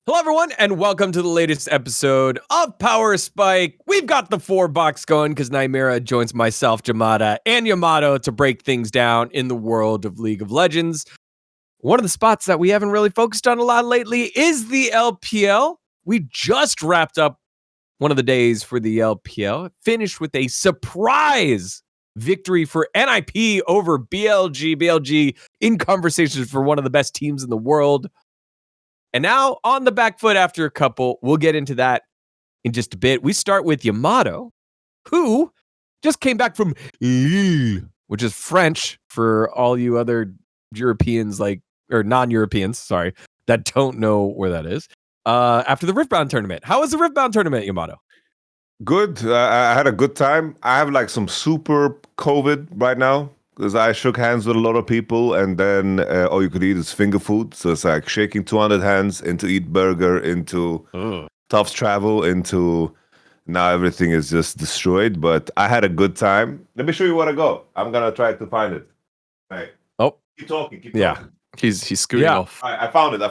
Hello, everyone, and welcome to the latest episode of Power Spike. We've got the 4-box going because Nymaera joins myself, Jamada, and Yamato to break things down in the world of League of Legends. One of the spots that we haven't really focused on a lot lately is the LPL. We just wrapped up one of the days for the LPL, finished with a surprise victory for NIP over BLG. BLG in conversations for one of the best teams in the world. And now on the back foot after a couple, we'll get into that in just a bit. We start with Yamato, who just came back from Lille, which is French for all you other Europeans, or non-Europeans, sorry, that don't know where that is. After the Riftbound Tournament. How was the Riftbound Tournament, Yamato? Good. I had a good time. I have like some super COVID right now because I shook hands with a lot of people, and then all you could eat is finger food. So it's like shaking 200 hands into eat burger, into tough travel, into now everything is just destroyed. But I had a good time. Let me show you where I go. I'm gonna try to find it. Hey. Oh, keep talking. Keep yeah. talking. He's scooting off. All right, I found it. All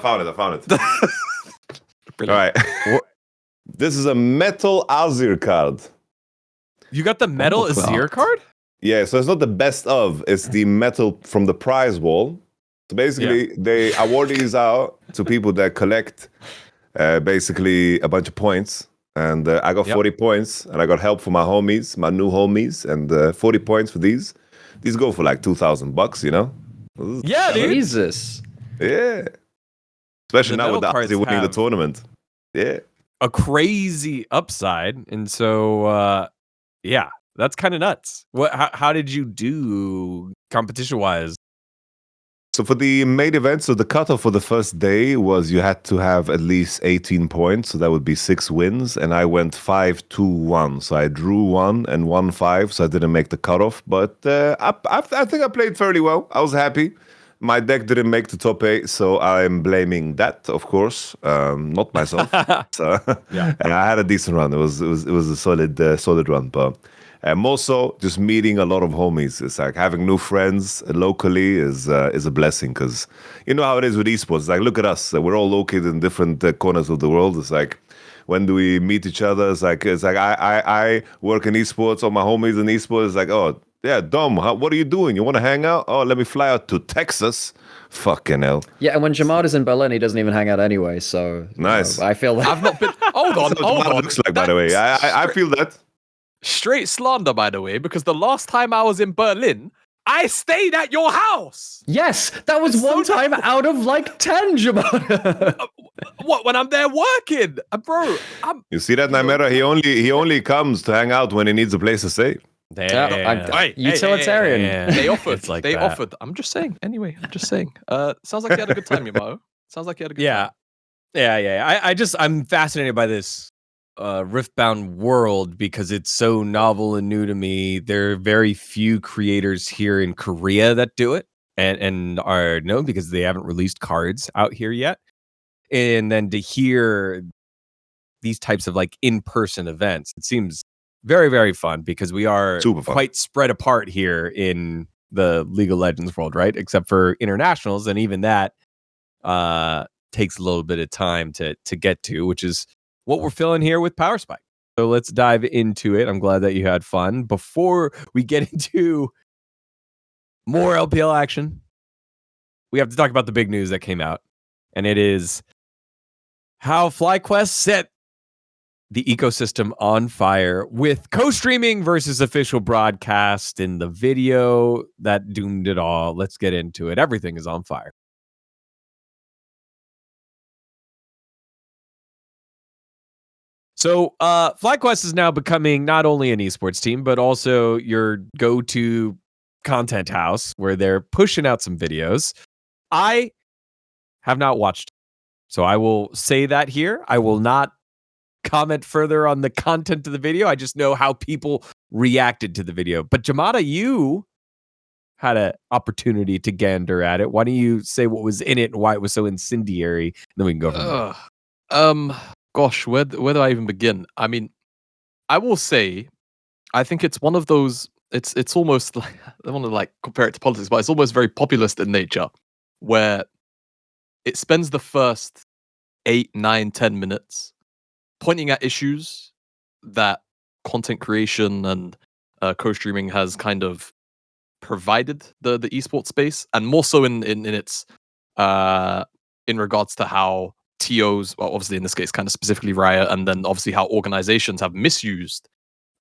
right. This is a metal Azir card. You got the metal Azir card? Yeah, so it's not the best of, it's the metal from the prize wall. So basically, they award these out to people that collect basically a bunch of points. And I got 40 points, and I got help from my homies, my new homies, and 40 points for these. These go for like $2,000, you know? Yeah, dude. Jesus. Yeah. Especially The now with the metal Azir winning the cards tournament. Yeah. a crazy upside, and so yeah, that's kind of nuts. How did you do competition wise? So for the main event, so the cutoff for the first day was you had to have at least 18 points, so that would be 6 wins, and I went 5-2-1. So I drew 1 and won 5, so I didn't make the cutoff, but I think I played fairly well. I was happy. My deck didn't make the top 8, so I'm blaming that, of course, not myself. So and I had a decent run. It was a solid run, but more so just meeting a lot of homies. It's like having new friends locally is a blessing, because you know how it is with esports. It's like, look at us, we're all located in different corners of the world. It's like, when do we meet each other? It's like I work in esports, all my homies in esports. It's like, oh. Yeah, Dom, what are you doing? You want to hang out? Oh, let me fly out to Texas. Fucking hell. Yeah, and when Jamada's in Berlin, he doesn't even hang out anyway, so... Nice. I feel like... I've not been... Hold on. Looks like, by the way. I feel that. Straight slander, by the way, because the last time I was in Berlin, I stayed at your house. Yes, that was one time out of like 10, Jamada. What, when I'm there working? Bro, You see that, Nymaera? He only comes to hang out when he needs a place to stay. I'm utilitarian. They offered. Like they that. offered. I'm just saying. Anyway, I'm just saying. Sounds like you had a good time, Yamato. Sounds like you had a good time. Yeah. I'm fascinated by this Riftbound world because it's so novel and new to me. There are very few creators here in Korea that do it and are known because they haven't released cards out here yet. And then to hear these types of like in-person events, it seems very, very fun because we are quite spread apart here in the League of Legends world, right? Except for internationals, and even that takes a little bit of time to get to, which is what we're feeling here with Power Spike. So let's dive into it. I'm glad that you had fun. Before we get into more LPL action, we have to talk about the big news that came out, and it is how FlyQuest set the ecosystem on fire with co-streaming versus official broadcast in the video that doomed it all. Let's get into it. Everything is on fire. So FlyQuest is now becoming not only an esports team, but also your go-to content house where they're pushing out some videos. I have not watched, so I will say that here. I will not comment further on the content of the video. I just know how people reacted to the video. But Jamada, you had an opportunity to gander at it. Why don't you say what was in it and why it was so incendiary? And then we can go from there. Gosh, where do I even begin? I mean, I will say, I think it's one of those. It's almost like, I don't want to like compare it to politics, but it's almost very populist in nature, where it spends the first 8, 9, 10 minutes pointing at issues that content creation and co-streaming has kind of provided the esports space, and more so in its in regards to how TOs, well, obviously in this case kind of specifically Riot, and then obviously how organizations have misused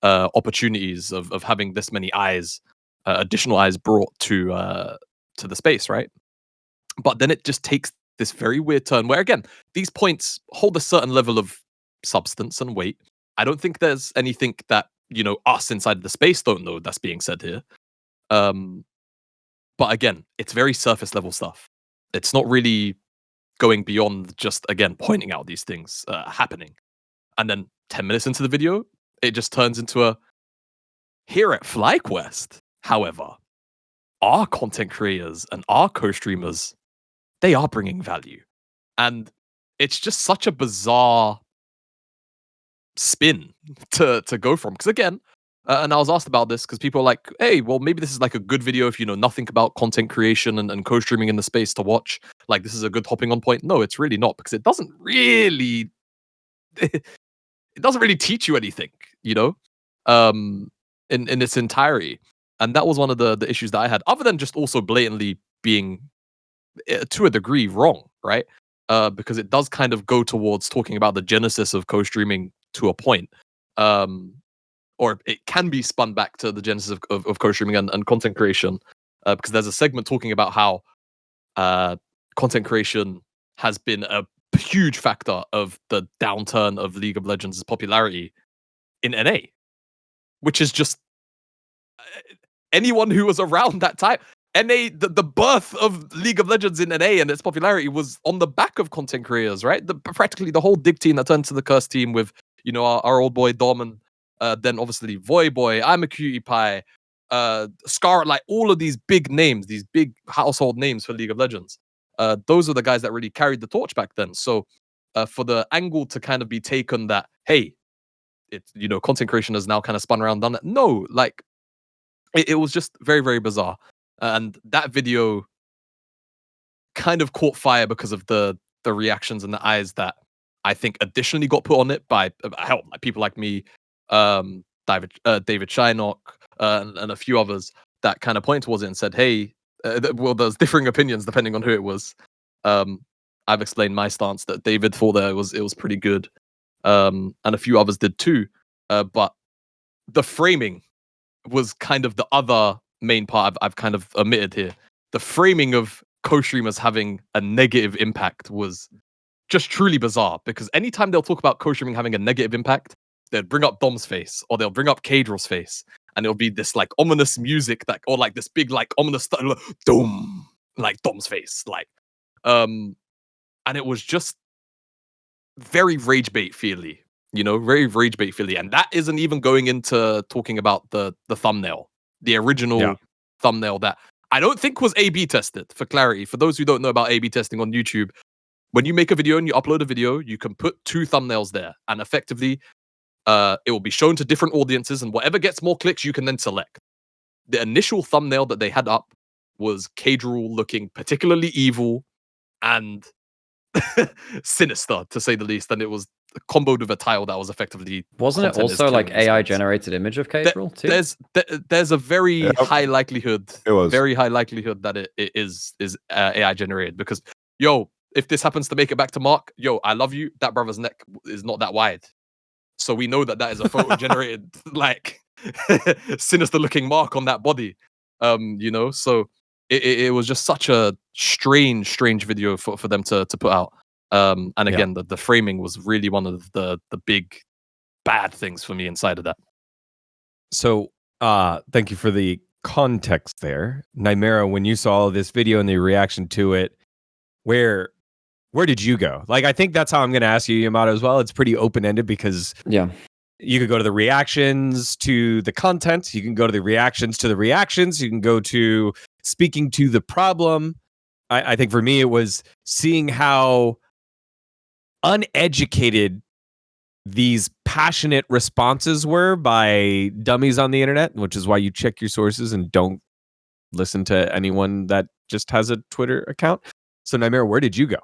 opportunities of having this many eyes, additional eyes brought to the space, right? But then it just takes this very weird turn where, again, these points hold a certain level of substance and weight. I don't think there's anything that, you know, us inside the space don't know that's being said here. But again, it's very surface level stuff. It's not really going beyond just, again, pointing out these things happening. And then 10 minutes into the video, it just turns into a, here at FlyQuest, however, our content creators and our co-streamers, they are bringing value. And it's just such a bizarre spin to go from. Because again, and I was asked about this because people are like, hey, well, maybe this is like a good video if you know nothing about content creation and co-streaming in the space to watch. Like, this is a good hopping on point. No, it's really not, because it doesn't really it doesn't really teach you anything, you know, in its entirety. And that was one of the issues that I had, other than just also blatantly being to a degree wrong, right? Because it does kind of go towards talking about the genesis of co-streaming to a point. Or it can be spun back to the genesis of co-streaming and content creation, because there's a segment talking about how content creation has been a huge factor of the downturn of League of Legends' popularity in NA, which is just anyone who was around that time. NA, the birth of League of Legends in NA and its popularity was on the back of content creators, right? Practically the whole Dig team that turned to the Curse team with, you know, our old boy Dom, and then obviously Voyboy, I'm a Cutie Pie, Scarlet, like all of these big names, these big household names for League of Legends. Those are the guys that really carried the torch back then. So for the angle to kind of be taken that, hey, it's, you know, content creation has now kind of spun around, done that. No, like it was just very, very bizarre. And that video kind of caught fire because of the reactions and the eyes that I think additionally got put on it by help, like people like me, David Shynock, and a few others that kind of pointed towards it and said, hey, well, there's differing opinions depending on who it was. I've explained my stance that David thought that it was pretty good, and a few others did too. But the framing was kind of the other main part I've kind of omitted here. The framing of co-streamers having a negative impact was just truly bizarre, because anytime they'll talk about co-streaming having a negative impact, they'll bring up Dom's face or they'll bring up Caedrel's face, and it'll be this like ominous music that, or like this big like ominous doom, like Dom's face, like and it was just very rage bait feely, you know, very rage bait feely. And that isn't even going into talking about the thumbnail, the original thumbnail that I don't think was A/B tested. For clarity, for those who don't know about A/B testing on YouTube, when you make a video and you upload a video, you can put two thumbnails there, and effectively it will be shown to different audiences, and whatever gets more clicks, you can then select. The initial thumbnail that they had up was Caedrel looking particularly evil and sinister, to say the least, and it was comboed with a tile that was effectively wasn't it also like AI-generated image of Caedrel too? There's a very high likelihood, that it is AI generated, because if this happens to make it back to Mark, I love you, that brother's neck is not that wide, so we know that is a photo generated like sinister looking mark on that body, you know. So it was just such a strange video for them to put out. And again, the framing was really one of the big bad things for me inside of that. So thank you for the context there. Nymaera, when you saw this video and the reaction to it, where did you go? Like, I think that's how I'm going to ask you, Yamato, as well. It's pretty open-ended because you could go to the reactions to the content. You can go to the reactions to the reactions. You can go to speaking to the problem. I think for me, it was seeing how uneducated these passionate responses were by dummies on the internet, which is why you check your sources and don't listen to anyone that just has a Twitter account. So, Nymaera, where did you go?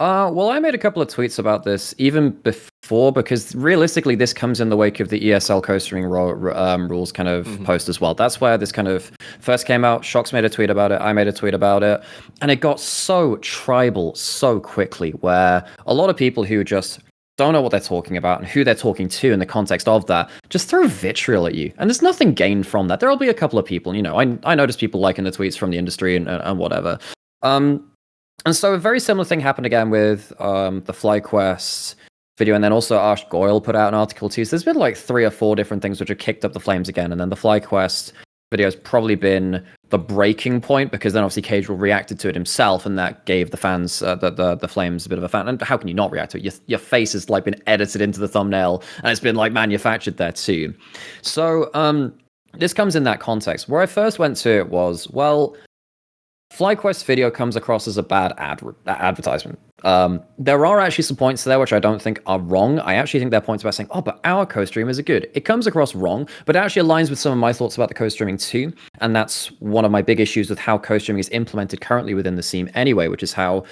Well, I made a couple of tweets about this even before, because realistically, this comes in the wake of the ESL co-streaming rules kind of post as well. That's where this kind of first came out. Shox made a tweet about it. I made a tweet about it. And it got so tribal so quickly, where a lot of people who just don't know what they're talking about and who they're talking to in the context of that just throw vitriol at you. And there's nothing gained from that. There'll be a couple of people, I notice people liking the tweets from the industry and whatever. And so a very similar thing happened again with the FlyQuest video, and then also Ash Goyle put out an article too. So there's been like 3 or 4 different things which have kicked up the flames again, and then the FlyQuest video has probably been the breaking point, because then obviously Caedrel reacted to it himself, and that gave the fans, the flames, a bit of a fan. And how can you not react to it? Your face has like been edited into the thumbnail, and it's been like manufactured there too. So this comes in that context. Where I first went to it was, well, FlyQuest video comes across as a bad advertisement. There are actually some points there which I don't think are wrong. I actually think they're points about saying, oh, but our co-streamers are good. It comes across wrong, but it actually aligns with some of my thoughts about the co-streaming too. And that's one of my big issues with how co-streaming is implemented currently within the scene anyway, which is how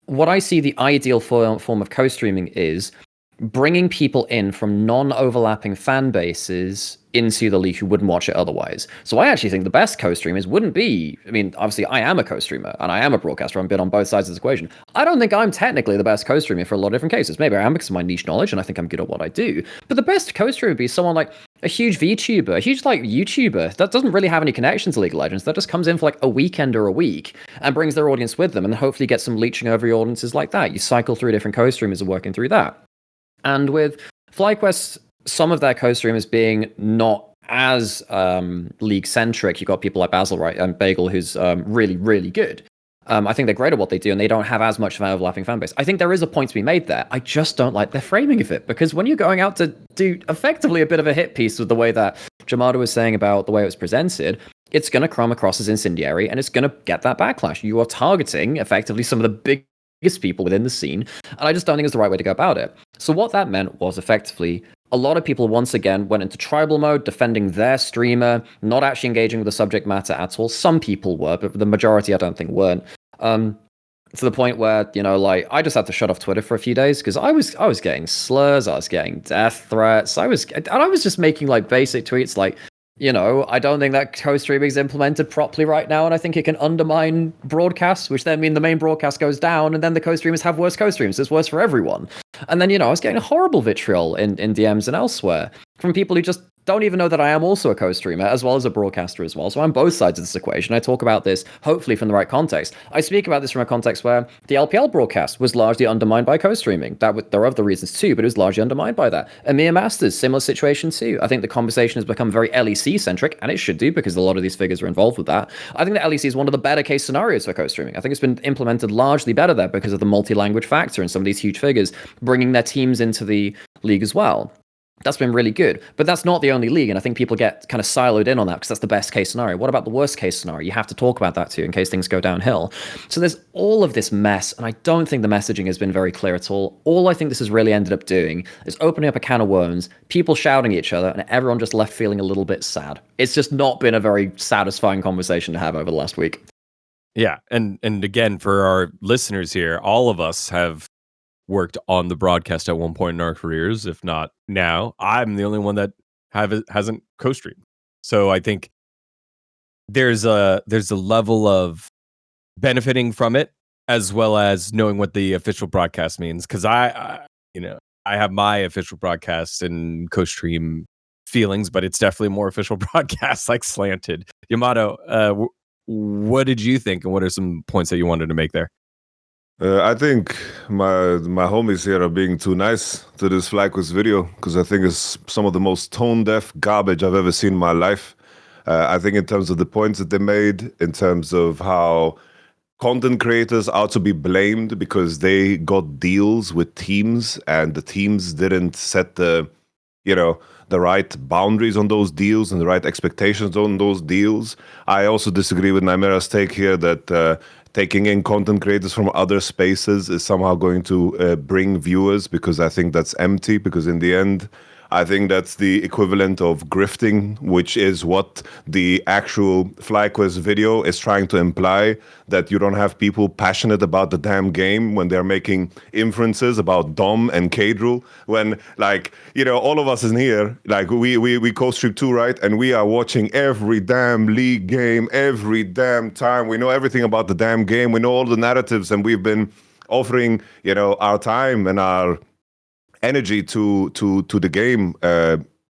what I see the ideal form of co-streaming is bringing people in from non-overlapping fan bases into the league who wouldn't watch it otherwise. So I actually think the best co-streamers wouldn't be, obviously I am a co-streamer and I am a broadcaster. I've been on both sides of this equation. I don't think I'm technically the best co-streamer for a lot of different cases. Maybe I am because of my niche knowledge and I think I'm good at what I do. But the best co-streamer would be someone like a huge VTuber, a huge YouTuber that doesn't really have any connections to League of Legends, that just comes in for like a weekend or a week and brings their audience with them, and hopefully get some leeching over your audiences like that. You cycle through different co-streamers and working through that. And with FlyQuest, some of their co-streamers being not as league-centric, you've got people like Basil, right, and Bagel, who's really, really good. I think they're great at what they do, and they don't have as much of an overlapping fan base. I think there is a point to be made there. I just don't like their framing of it, because when you're going out to do effectively a bit of a hit piece with the way that Jamada was saying about the way it was presented, it's going to come across as incendiary, and it's going to get that backlash. You are targeting, effectively, some of the biggest people within the scene, and I just don't think it's the right way to go about it. So what that meant was effectively a lot of people once again went into tribal mode, defending their streamer, not actually engaging with the subject matter at all. Some people were, but the majority I don't think weren't. To the point where, like, I just had to shut off Twitter for a few days because I was getting slurs, I was getting death threats, I was just making like basic tweets like, I don't think that co-streaming is implemented properly right now, and I think it can undermine broadcasts, which then mean the main broadcast goes down, and then the co-streamers have worse co-streams. It's worse for everyone. And then, I was getting horrible vitriol in DMs and elsewhere from people who just don't even know that I am also a co-streamer as well as a broadcaster as well. So I'm both sides of this equation. I talk about this hopefully from the right context. I speak about this from a context where the LPL broadcast was largely undermined by co-streaming. There are other reasons too, but it was largely undermined by that. EMEA Masters, similar situation too. I think the conversation has become very LEC centric, and it should do because a lot of these figures are involved with that. I think that LEC is one of the better case scenarios for co-streaming. I think it's been implemented largely better there because of the multi-language factor and some of these huge figures bringing their teams into the league as well. That's been really good, but that's not the only league, and I think people get kind of siloed in on that because that's the best case scenario. What about the worst case scenario? You have to talk about that too in case things go downhill. So there's all of this mess, and I don't think the messaging has been very clear at all. All I think this has really ended up doing is opening up a can of worms, people shouting at each other, and everyone just left feeling a little bit sad. It's just not been a very satisfying conversation to have over the last week. Yeah, and again, for our listeners here, all of us have worked on the broadcast at one point in our careers, if not now. I'm the only one that hasn't co-streamed. So I think there's a level of benefiting from it as well as knowing what the official broadcast means. Because I have my official broadcast and co-stream feelings, but it's definitely more official broadcast, like slanted. Yamato, what did you think, and what are some points that you wanted to make there? I think my homies here are being too nice to this FlyQuest video because I think it's some of the most tone-deaf garbage I've ever seen in my life. I think in terms of the points that they made, in terms of how content creators are to be blamed because they got deals with teams and the teams didn't set the right boundaries on those deals and the right expectations on those deals. I also disagree with Nymaera's take here that taking in content creators from other spaces is somehow going to bring viewers, because I think that's empty, because in the end, I think that's the equivalent of grifting, which is what the actual FlyQuest video is trying to imply, that you don't have people passionate about the damn game when they're making inferences about Dom and Caedrel, when, like, you know, all of us in here, like, we co-stream too, right? And we are watching every damn league game, every damn time. We know everything about the damn game. We know all the narratives, and we've been offering, you know, our time and our energy to the game,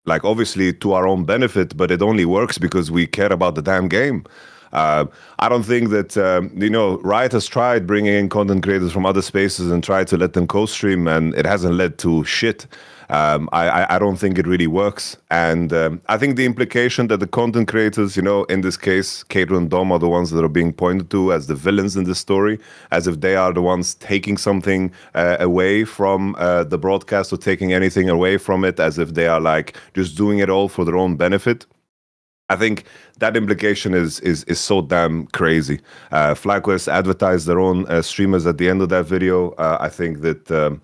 like, obviously to our own benefit, but it only works because we care about the damn game. I don't think that, you know, Riot has tried bringing in content creators from other spaces and tried to let them co-stream, and it hasn't led to shit. I don't think it really works. And I think the implication that the content creators, you know, in this case, Caedrel and Dom are the ones that are being pointed to as the villains in this story, as if they are the ones taking something away from the broadcast, or taking anything away from it, as if they are, like, just doing it all for their own benefit. I think that implication is so damn crazy. FlyQuest advertised their own streamers at the end of that video. I think that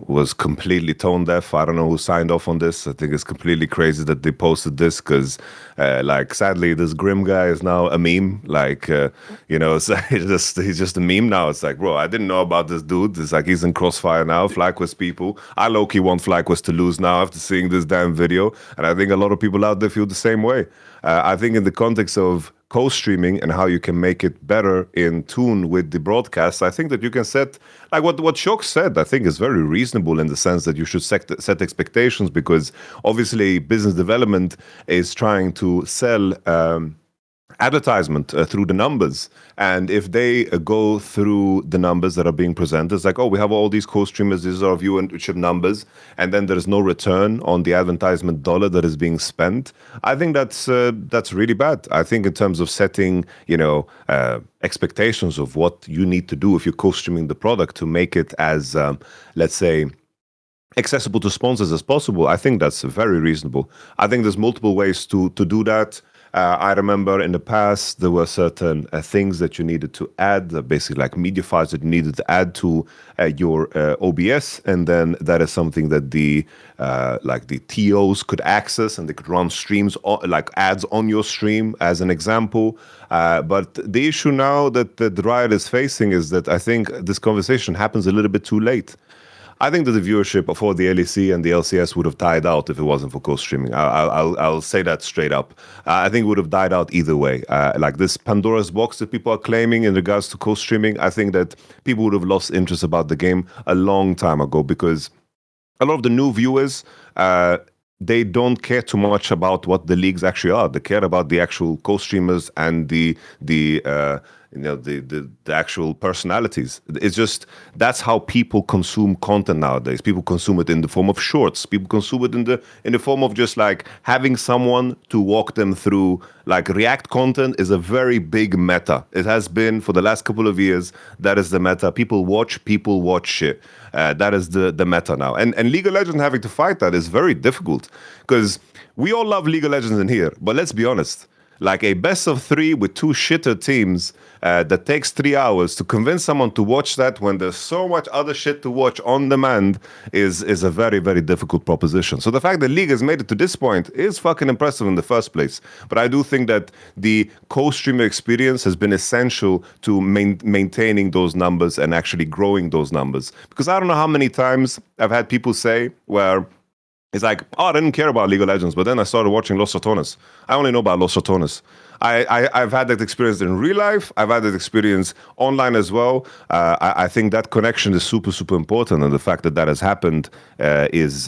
was completely tone deaf. I don't know who signed off on this. I think it's completely crazy that they posted this, because, like, sadly, this Grim guy is now a meme. Like, you know, so he's just a meme now. It's like, bro, I didn't know about this dude. It's like he's in crossfire now. FlyQuest people, I low-key want FlyQuest to lose now after seeing this damn video, and I think a lot of people out there feel the same way. I think in the context of co-streaming and how you can make it better in tune with the broadcast, I think that you can set, like what Shock said, I think is very reasonable, in the sense that you should set expectations, because obviously business development is trying to sell advertisement through the numbers, and if they go through the numbers that are being presented, it's like, oh, we have all these co-streamers, these are our viewership numbers, and then there's no return on the advertisement dollar that is being spent. I think that's really bad. I think in terms of setting, you know, expectations of what you need to do if you're co-streaming the product to make it as, let's say, accessible to sponsors as possible, I think that's very reasonable. I think there's multiple ways to do that. I remember in the past there were certain things that you needed to add, basically like media files that you needed to add to your OBS, and then that is something that the like the TOs could access, and they could run streams like ads on your stream, as an example. But the issue now that the Riot is facing is that I think this conversation happens a little bit too late. I think that the viewership for the LEC and the LCS would have died out if it wasn't for co-streaming. I'll say that straight up. I think it would have died out either way. Like this Pandora's box that people are claiming in regards to co-streaming, I think that people would have lost interest about the game a long time ago, because a lot of the new viewers, they don't care too much about what the leagues actually are. They care about the actual co-streamers and the actual personalities. It's just, that's how people consume content nowadays. People consume it in the form of shorts. People consume it in the form of just like having someone to walk them through. Like React content is a very big meta. It has been for the last couple of years. That is the meta. People watch shit. That is the meta now. And League of Legends having to fight that is very difficult, because we all love League of Legends in here, but let's be honest. Like a best of 3 with 2 shitter teams that takes 3 hours to convince someone to watch that when there's so much other shit to watch on demand is a very, very difficult proposition. So the fact that League has made it to this point is fucking impressive in the first place. But I do think that the co-streamer experience has been essential to maintaining those numbers and actually growing those numbers. Because I don't know how many times I've had people say where it's like, oh, I didn't care about League of Legends, but then I started watching Los Ratones. I only know about Los Ratones. I've had that experience in real life. I've had that experience online as well. I think that connection is super, super important, and the fact that that has happened is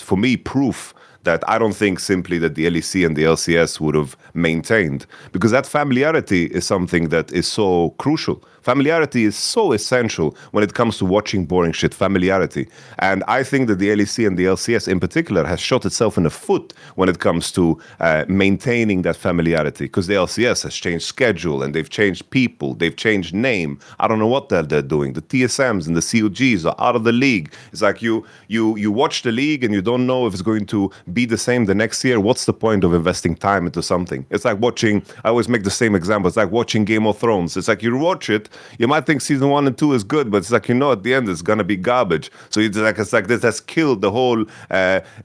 for me proof that I don't think simply that the LEC and the LCS would have maintained, because that familiarity is something that is so crucial. Familiarity is so essential when it comes to watching boring shit, familiarity. And I think that the LEC and the LCS in particular has shot itself in the foot when it comes to maintaining that familiarity, because the LCS has changed schedule and they've changed people, they've changed name. I don't know what they're doing. The TSMs and the COGs are out of the league. It's like you watch the league and you don't know if it's going to be the same the next year. What's the point of investing time into something? It's like watching, I always make the same example, it's like watching Game of Thrones. It's like you watch it You might think season 1 and 2 is good, but it's like, at the end it's gonna be garbage. So it's like this has killed the whole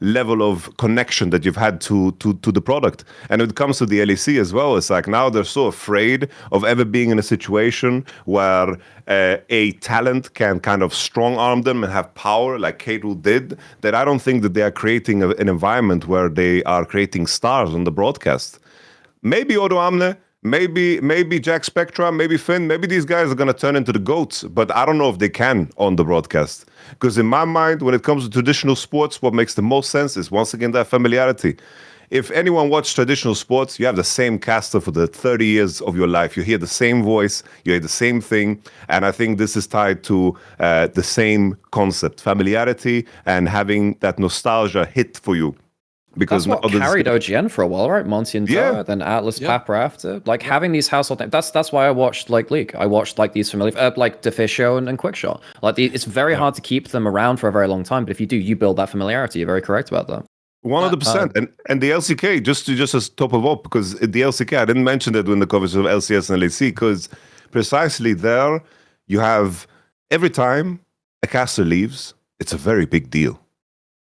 level of connection that you've had to the product. And when it comes to the LEC as well, it's like now they're so afraid of ever being in a situation where a talent can kind of strong arm them and have power like Caedrel did, that I don't think that they are creating an environment where they are creating stars on the broadcast. Maybe Odo Amne, maybe Jack Spectra, maybe Finn, maybe these guys are going to turn into the GOATs, but I don't know if they can on the broadcast. Because in my mind, when it comes to traditional sports, what makes the most sense is, once again, that familiarity. If anyone watched traditional sports, you have the same caster for the 30 years of your life. You hear the same voice, you hear the same thing, and I think this is tied to the same concept, familiarity and having that nostalgia hit for you. Because that's what carried OGN for a while, right? Monty and Dara, then Atlas, Papra after. Like having these household names. That's why I watched like League. I watched like these familiar, like Deficio and Quickshot. Like it's very hard to keep them around for a very long time. But if you do, you build that familiarity. You're very correct about that. 100%. And the LCK, just as top of all, because the LCK, I didn't mention that in the coverage of LCS and LEC, because precisely there you have every time a caster leaves, it's a very big deal.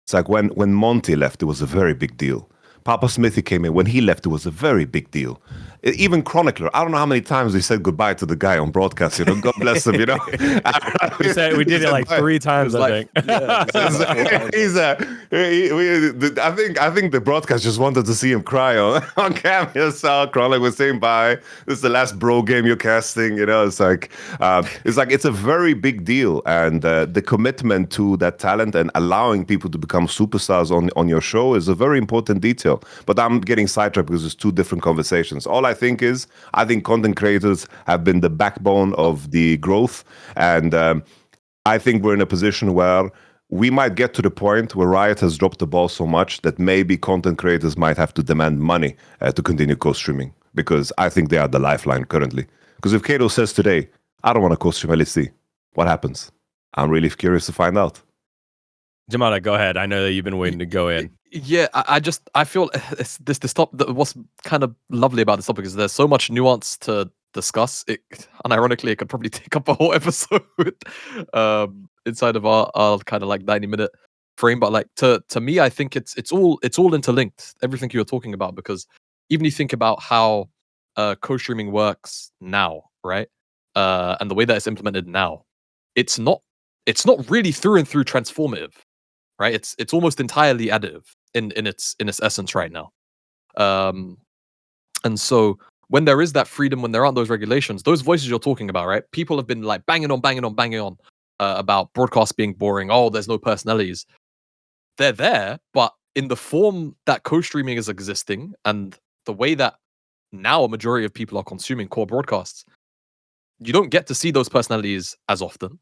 It's like when Monty left, it was a very big deal. Papa Smithy came in. When he left, it was a very big deal. Even Chronicler, I don't know how many times we said goodbye to the guy on broadcast. God bless him. We did it like 3 times. I think. I think the broadcast just wanted to see him cry on camera. So Chronicler was saying bye. This is the last bro game you're casting. It's like it's a very big deal, and the commitment to that talent and allowing people to become superstars on your show is a very important detail. But I'm getting sidetracked because there's 2 different conversations. All I think content creators have been the backbone of the growth, and I think we're in a position where we might get to the point where Riot has dropped the ball so much that maybe content creators might have to demand money to continue co-streaming, because I think they are the lifeline currently. Because if Caedrel says today, I don't want to co-stream LEC, what happens? I'm really curious to find out. Jamada, go ahead. I know that you've been waiting to go in. Yeah, I feel this topic. What's kind of lovely about this topic is there's so much nuance to discuss. Unironically, it could probably take up a whole episode inside of our kind of like 90-minute frame. But like to me, I think it's all interlinked. Everything you're talking about, because even you think about how co-streaming works now, right? And the way that it's implemented now, it's not really through and through transformative. Right, it's almost entirely additive in its essence right now, and so when there is that freedom, when there aren't those regulations, those voices you're talking about, right? People have been like banging on about broadcast being boring. Oh, there's no personalities. They're there, but in the form that co-streaming is existing and the way that now a majority of people are consuming core broadcasts, you don't get to see those personalities as often,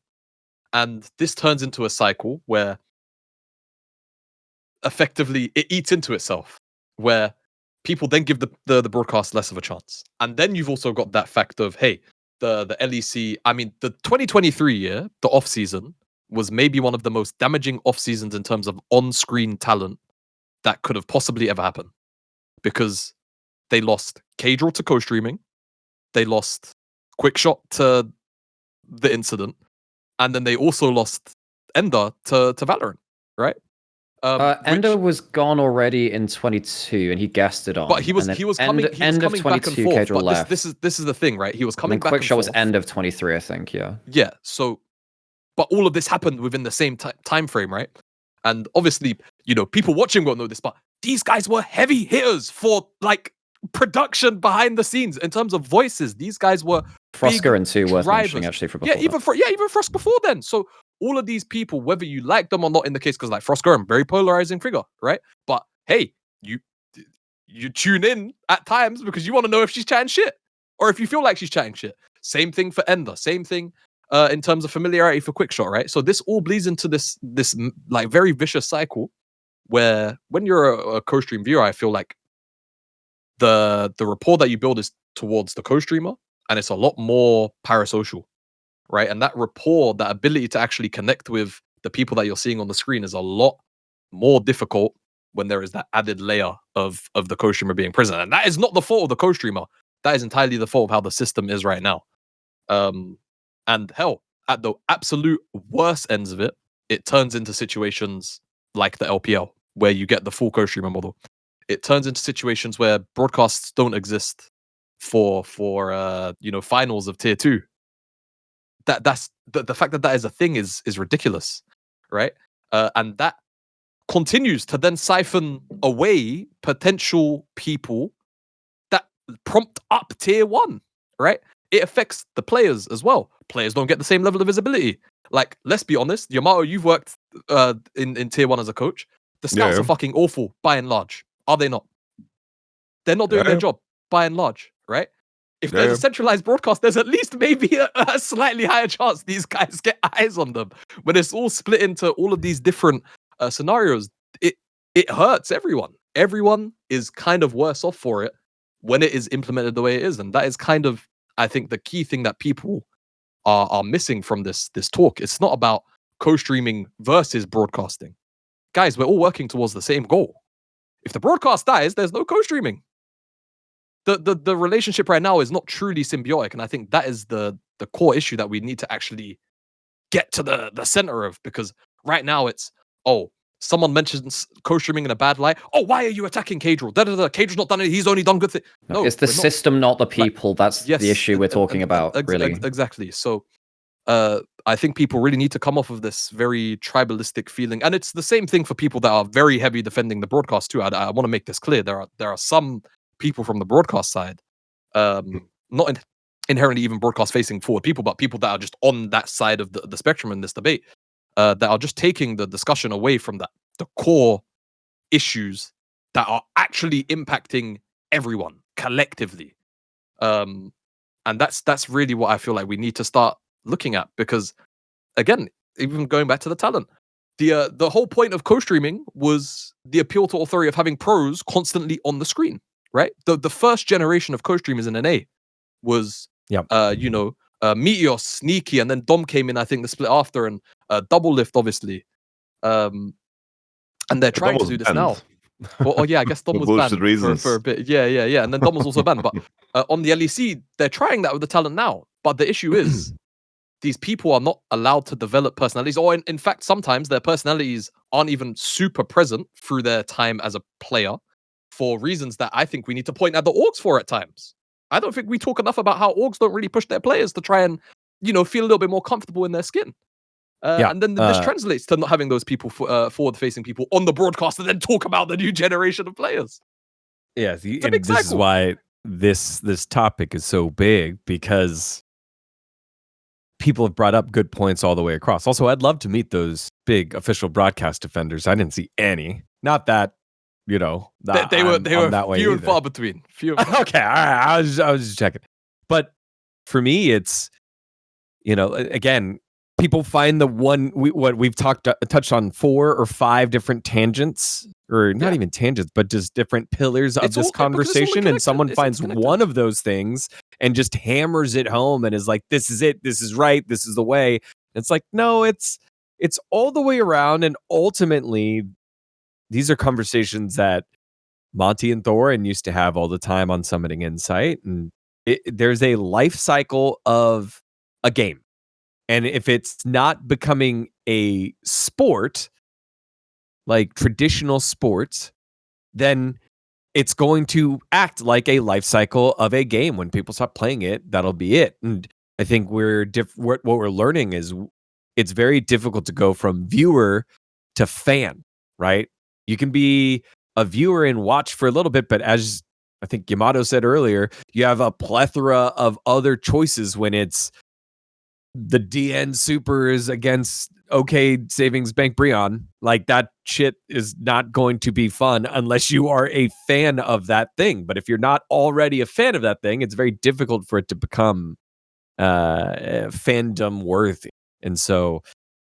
and this turns into a cycle where effectively it eats into itself, where people then give the broadcast less of a chance. And then you've also got that fact of, hey, the LEC, I mean, the 2023 year, the off season, was maybe one of the most damaging off seasons in terms of on-screen talent that could have possibly ever happened, because they lost Caedrel to co-streaming, they lost Quickshot to the incident, and then they also lost Ender to Valorant, right? Ender was gone already in 22, and he guessed it on. But he was coming back and forth. Caedrel left. This is the thing, right? He was coming back. Quickshot was end of 23, I think. Yeah. Yeah. So, but all of this happened within the same time frame, right? And obviously, people watching won't know this, but these guys were heavy hitters for like production behind the scenes in terms of voices. These guys were Frosker and 2 worth mentioning actually for before. Even Frosk before then. So all of these people, whether you like them or not, in the case, because like Frosker, a very polarizing figure, right? But hey, you tune in at times because you want to know if she's chatting shit or if you feel like she's chatting shit. Same thing for Ender. Same thing in terms of familiarity for Quickshot, right? So this all bleeds into this like very vicious cycle where when you're a co-stream viewer, I feel like the rapport that you build is towards the co-streamer, and it's a lot more parasocial, right? And that rapport, that ability to actually connect with the people that you're seeing on the screen is a lot more difficult when there is that added layer of the co-streamer being present. And that is not the fault of the co-streamer. That is entirely the fault of how the system is right now. And hell, at the absolute worst ends of it, it turns into situations like the LPL, where you get the full co-streamer model. It turns into situations where broadcasts don't exist for finals of tier 2. That's the fact that is a thing is ridiculous, right? And that continues to then siphon away potential people that prompt up tier 1, right? It affects the players as well. Players don't get the same level of visibility. Like, let's be honest, Yamato, you've worked in tier 1 as a coach. The scouts are fucking awful by and large. Are they not? They're not doing their job by and large, right? If there's a centralized broadcast, there's at least maybe a slightly higher chance these guys get eyes on them. When it's all split into all of these different scenarios, it hurts everyone. Everyone is kind of worse off for it when it is implemented the way it is. And that is kind of, I think, the key thing that people are missing from this talk. It's not about co-streaming versus broadcasting. Guys, we're all working towards the same goal. If the broadcast dies, there's no co-streaming. The relationship right now is not truly symbiotic, and I think that is the core issue that we need to actually get to the center of, because right now it's, someone mentions co-streaming in a bad light. Oh, why are you attacking Caedrel? Caedrel's not done it. He's only done good things. No, it's the system, not the people. That's the issue we're talking about, really. Exactly. So I think people really need to come off of this very tribalistic feeling. And it's the same thing for people that are very heavy defending the broadcast too. I want to make this clear. There are some people from the broadcast side, not inherently even broadcast facing forward people, but people that are just on that side of the spectrum in this debate, that are just taking the discussion away from the core issues that are actually impacting everyone collectively. And that's really what I feel like we need to start looking at, because again, even going back to the talent, the whole point of co-streaming was the appeal to authority of having pros constantly on the screen, right? The first generation of co-streamers in NA was Meteor, Sneaky, and then Dom came in, I think the split after, and Double Lift obviously, and they're trying to do this now. Well, yeah, I guess Dom was banned for a bit. Yeah. And then Dom was also banned. But on the LEC, they're trying that with the talent now. But the issue is, these people are not allowed to develop personalities. Or in fact, sometimes their personalities aren't even super present through their time as a player, for reasons that I think we need to point at the orgs for at times. I don't think we talk enough about how orgs don't really push their players to try and, feel a little bit more comfortable in their skin. And then this translates to not having those people, forward-facing people on the broadcast, and then talk about the new generation of players. Yeah, and this is why this topic is so big, because people have brought up good points all the way across. Also, I'd love to meet those big official broadcast defenders. I didn't see any. Not that, they were few and far between. Okay, all right. I was just checking. But for me, it's, again, people find the one what we've touched on 4 or 5 different tangents, or not even tangents, but just different pillars of this conversation, and someone finds one of those things and just hammers it home and is like, this is it, this is right, this is the way. It's like, no, it's all the way around, and ultimately these are conversations that Monty and Thorin used to have all the time on Summoning Insight, and there's a life cycle of a game. And if it's not becoming a sport, like traditional sports, then it's going to act like a life cycle of a game. When people stop playing it, that'll be it. And I think what we're learning is it's very difficult to go from viewer to fan, right? You can be a viewer and watch for a little bit, but as I think Yamato said earlier, you have a plethora of other choices when it's the DN supers against OK Savings Bank Breon. Like, that shit is not going to be fun unless you are a fan of that thing. But if you're not already a fan of that thing, it's very difficult for it to become fandom worthy. And so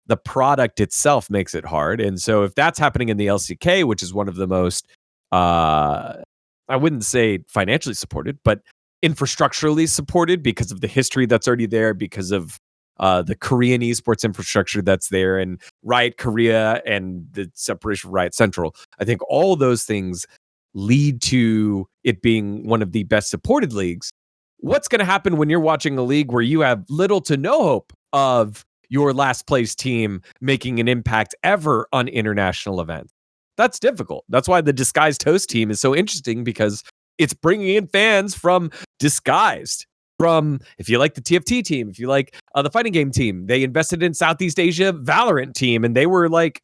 the product itself makes it hard. And so if that's happening in the LCK, which is one of the most, I wouldn't say financially supported, but infrastructurally supported, because of the history that's already there, because of the Korean esports infrastructure that's there, and Riot Korea and the separation of Riot Central. I think all those things lead to it being one of the best supported leagues. what's going to happen when you're watching a league where you have little to no hope of your last place team making an impact ever on international events? That's difficult. That's why the Disguised Host team is so interesting, because it's bringing in fans from Disguised. From, if you like the TFT team, if you like the fighting game team, they invested in Southeast Asia Valorant team, and they were like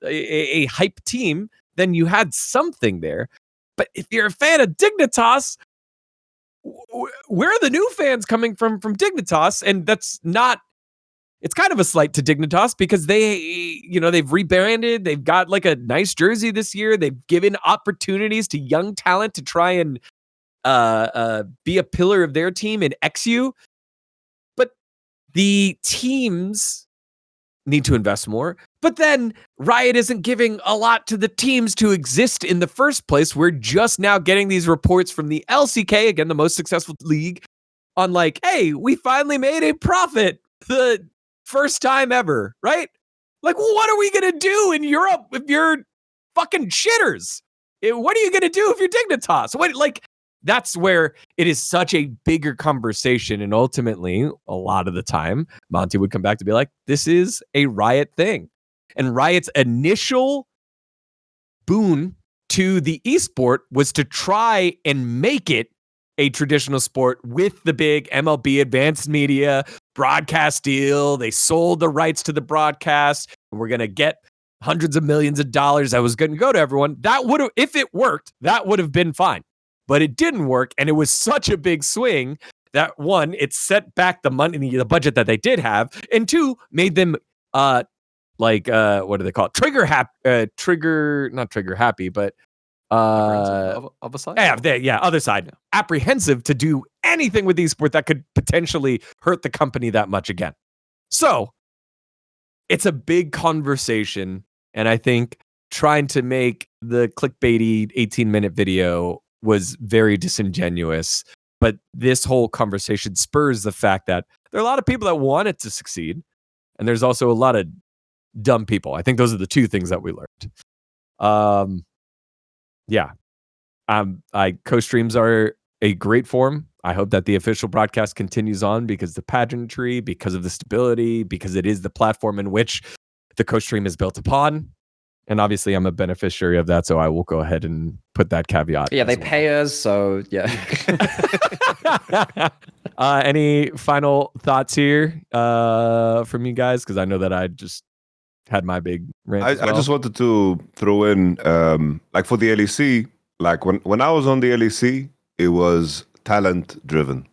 a hype team, then you had something there. But if you're a fan of Dignitas, where are the new fans coming from Dignitas? And that's not, it's kind of a slight to Dignitas, because they've rebranded. They've got like a nice jersey this year. They've given opportunities to young talent to try and be a pillar of their team in XU. But the teams need to invest more. But then Riot isn't giving a lot to the teams to exist in the first place. We're just now getting these reports from the LCK, again, the most successful league, on like, hey, we finally made a profit the first time ever, right? Like, what are we going to do in Europe if you're fucking shitters? What are you going to do if you're Dignitas? That's where it is such a bigger conversation. And ultimately, a lot of the time, Monty would come back to be like, this is a Riot thing. And Riot's initial boon to the esport was to try and make it a traditional sport with the big MLB Advanced Media broadcast deal. They sold the rights to the broadcast, and we're going to get hundreds of millions of dollars that was going to go to everyone. That would have, if it worked, that would have been fine. But it didn't work, and it was such a big swing that, one, it set back the money, the budget that they did have, and two, made them what do they call it? Not trigger happy, but other side. Other side. Apprehensive to do anything with esport that could potentially hurt the company that much again. So it's a big conversation, and I think trying to make the clickbaity 18-minute video was very disingenuous. But this whole conversation spurs the fact that there are a lot of people that want it to succeed, and there's also a lot of dumb people. I think those are the two things that we learned. Co-streams are a great form. I hope that the official broadcast continues on, because the pageantry, because of the stability, because it is the platform in which the co-stream is built upon. And obviously, I'm a beneficiary of that, so I will go ahead and put that caveat. Yeah, they pay us, so yeah. Any final thoughts here from you guys? Because I know that I just had my big rant. I just wanted to throw in, like for the LEC, like when I was on the LEC, it was talent driven.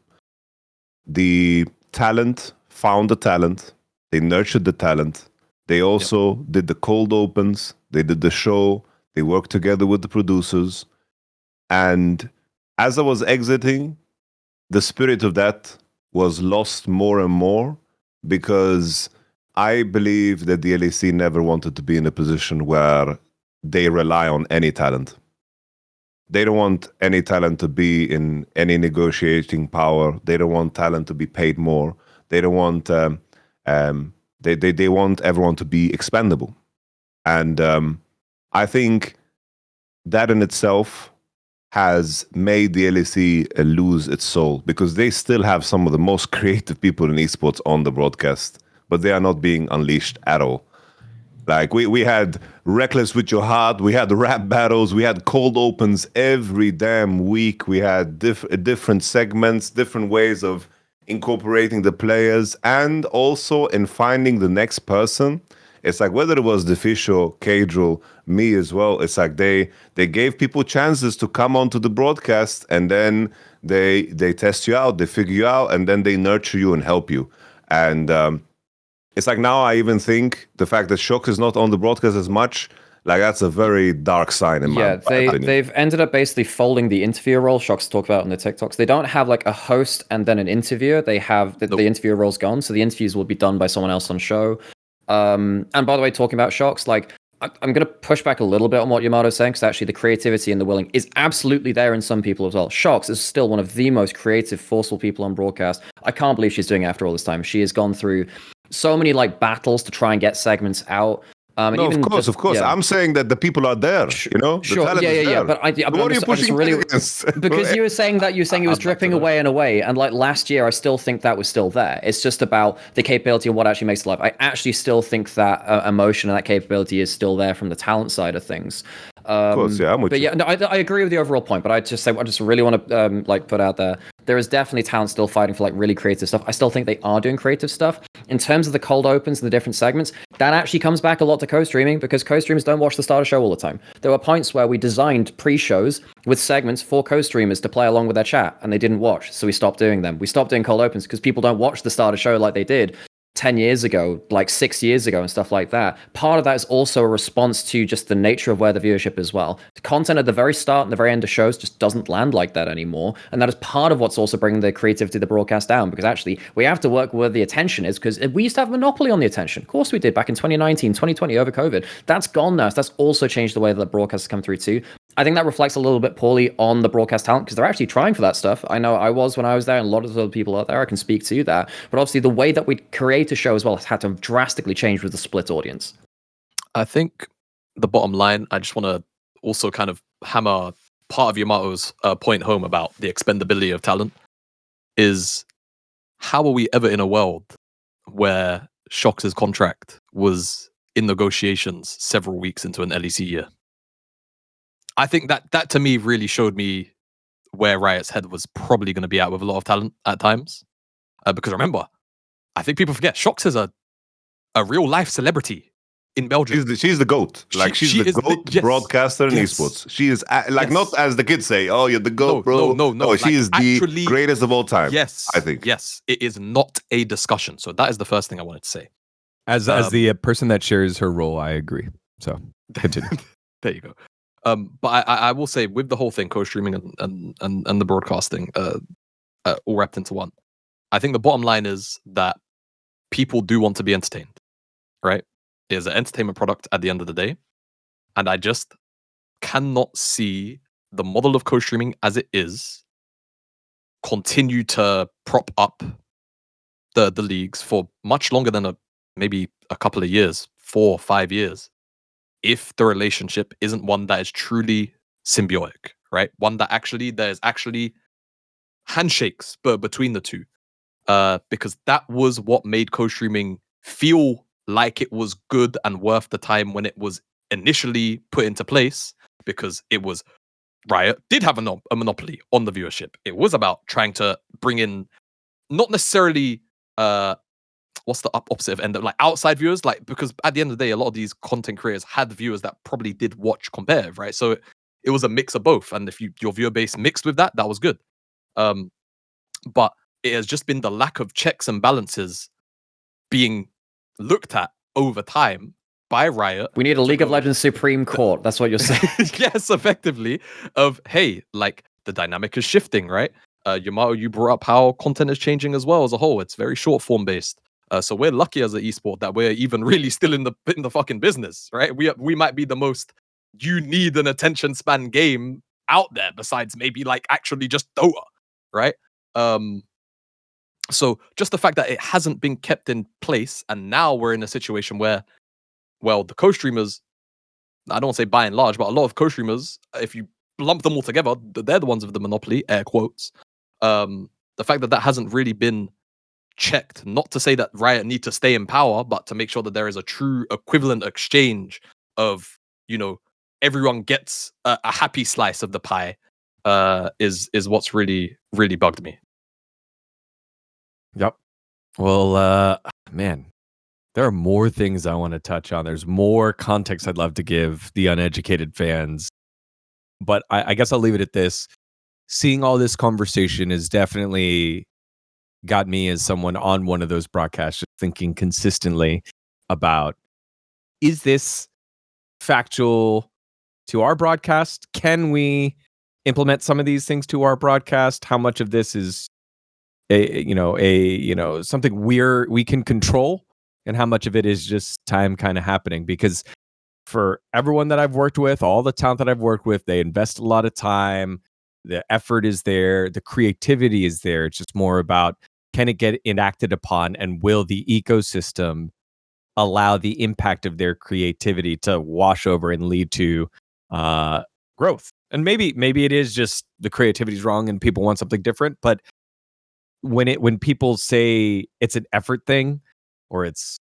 The talent found the talent, they nurtured the talent. They also did the cold opens, they did the show, they worked together with the producers. And as I was exiting, the spirit of that was lost more and more, because I believe that the LEC never wanted to be in a position where they rely on any talent. They don't want any talent to be in any negotiating power. They don't want talent to be paid more. They don't want they want everyone to be expendable. And I think that in itself has made the LEC lose its soul, because they still have some of the most creative people in esports on the broadcast, but they are not being unleashed at all. Like we had Reckless with Your Heart, we had rap battles, we had cold opens every damn week. We had different segments, different ways of incorporating the players, and also in finding the next person. It's like whether it was Deficio, Caedrel, me as well, it's like they gave people chances to come onto the broadcast, and then they test you out, they figure you out, and then they nurture you and help you. And it's like now I even think the fact that Shox is not on the broadcast as much, like that's a very dark sign in my opinion. They've ended up basically folding the interviewer role. Shox talked about in the TikToks. They don't have like a host and then an interviewer. They have the interviewer role's gone, so the interviews will be done by someone else on show. And by the way, talking about Shox, like I'm going to push back a little bit on what Yamato's saying, because actually the creativity and the willing is absolutely there in some people as well. Shox is still one of the most creative, forceful people on broadcast. I can't believe she's doing it after all this time. She has gone through so many like battles to try and get segments out. No, of course. Yeah. I'm saying that the people are there. You know, the Sure. talent is there. But What are you pushing against? Because you were saying that it was dripping away and away, and like last year, I still think that was still there. It's just about the capability and what actually makes it live. I actually still think that emotion and that capability is still there from the talent side of things. Of course, yeah, I'm with you. Yeah, no, I agree with the overall point, but I just really want to like put out there is definitely talent still fighting for like really creative stuff. I still think they are doing creative stuff. In terms of the cold opens and the different segments, that actually comes back a lot to co-streaming, because co-streamers don't watch the start of show all the time. There were points where we designed pre-shows with segments for co-streamers to play along with their chat, and they didn't watch, so we stopped doing them. We stopped doing cold opens because people don't watch the start of show like they did 10 years ago, like 6 years ago, and stuff like that. Part of that is also a response to just the nature of where the viewership is. Well, the content at the very start and the very end of shows just doesn't land like that anymore, and that is part of what's also bringing the creativity of the broadcast down, because actually we have to work where the attention is, because we used to have a monopoly on the attention. Of course we did, back in 2019, 2020 over COVID. That's gone now, so that's also changed the way that the broadcasts come through too. I think that reflects a little bit poorly on the broadcast talent, because they're actually trying for that stuff. I know I was when I was there, and a lot of other people out there, I can speak to that. But obviously the way that we create a show as well has had to drastically change with the split audience. I think the bottom line, I just want to also kind of hammer part of Yamato's point home about the expendability of talent, is how are we ever in a world where Shox' contract was in negotiations several weeks into an LEC year? I think that to me really showed me where Riot's head was probably going to be at with a lot of talent at times. Because remember, I think people forget, Shox is a real life celebrity in Belgium. She's the GOAT. Like, she's the GOAT broadcaster in esports. She is not as the kids say, oh, you're the GOAT, bro. No, she is the greatest of all time. Yes, I think. Yes, it is not a discussion. So that is the first thing I wanted to say. As the person that shares her role, I agree. So continue. There you go. But I will say, with the whole thing, co-streaming and the broadcasting, all wrapped into one, I think the bottom line is that people do want to be entertained, right? It is an entertainment product at the end of the day, and I just cannot see the model of co-streaming as it is continue to prop up the leagues for much longer than maybe a couple of years, 4 or 5 years, if the relationship isn't one that is truly symbiotic, right? One that there's actually handshakes between the two. Because that was what made co-streaming feel like it was good and worth the time when it was initially put into place, because it was Riot did have a monopoly on the viewership. It was about trying to bring in, not necessarily what's the opposite of end up, like outside viewers, like, because at the end of the day, a lot of these content creators had viewers that probably did watch competitive, right? So it was a mix of both, and if your viewer base mixed with that was good. But it has just been the lack of checks and balances being looked at over time by Riot. We need a League of Legends Supreme Court. That's what you're saying. Yes, effectively. Of, hey, like, the dynamic is shifting, right? Yamato, you brought up how content is changing as well as a whole. It's very short form based. So we're lucky as an esport that we're even really still in the fucking business, right? We might be the most you need an attention span game out there, besides maybe like actually just Dota, right? So just the fact that it hasn't been kept in place, and now we're in a situation where, well, the co-streamers, I don't want to say by and large, but a lot of co-streamers, if you lump them all together, they're the ones with the monopoly, air quotes. The fact that hasn't really been checked, not to say that Riot need to stay in power, but to make sure that there is a true equivalent exchange of, everyone gets a happy slice of the pie, is what's really, really bugged me. Yep. Well, man, there are more things I want to touch on. There's more context I'd love to give the uneducated fans, but I guess I'll leave it at this. Seeing all this conversation has definitely got me, as someone on one of those broadcasts, thinking consistently about, is this factual to our broadcast? Can we implement some of these things to our broadcast? How much of this is something we can control, and how much of it is just time kind of happening? Because for everyone that I've worked with, all the talent that I've worked with, they invest a lot of time. The effort is there. The creativity is there. It's just more about, can it get enacted upon, and will the ecosystem allow the impact of their creativity to wash over and lead to growth. And maybe it is just the creativity's wrong and people want something different. But when people say it's an effort thing or it's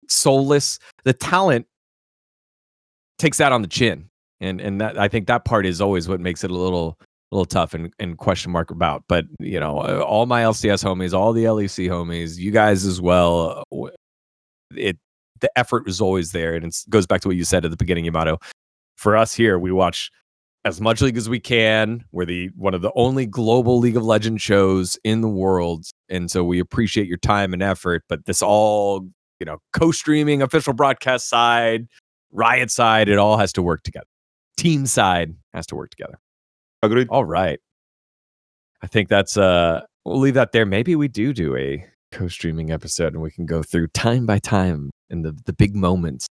soulless, the talent takes that on the chin, and that I think that part is always what makes it a little tough and question mark about. But all my LCS homies, all the LEC homies, you guys as well, the effort is always there, and it goes back to what you said at the beginning, Yamato. For us here, we watch as much League as we can. We're one of the only global League of Legends shows in the world, and so we appreciate your time and effort. But this all, co-streaming, official broadcast side, Riot side, it all has to work together. Team side has to work together. Agreed. All right. I think that's we'll leave that there. Maybe we do a co-streaming episode and we can go through time by time and the big moments,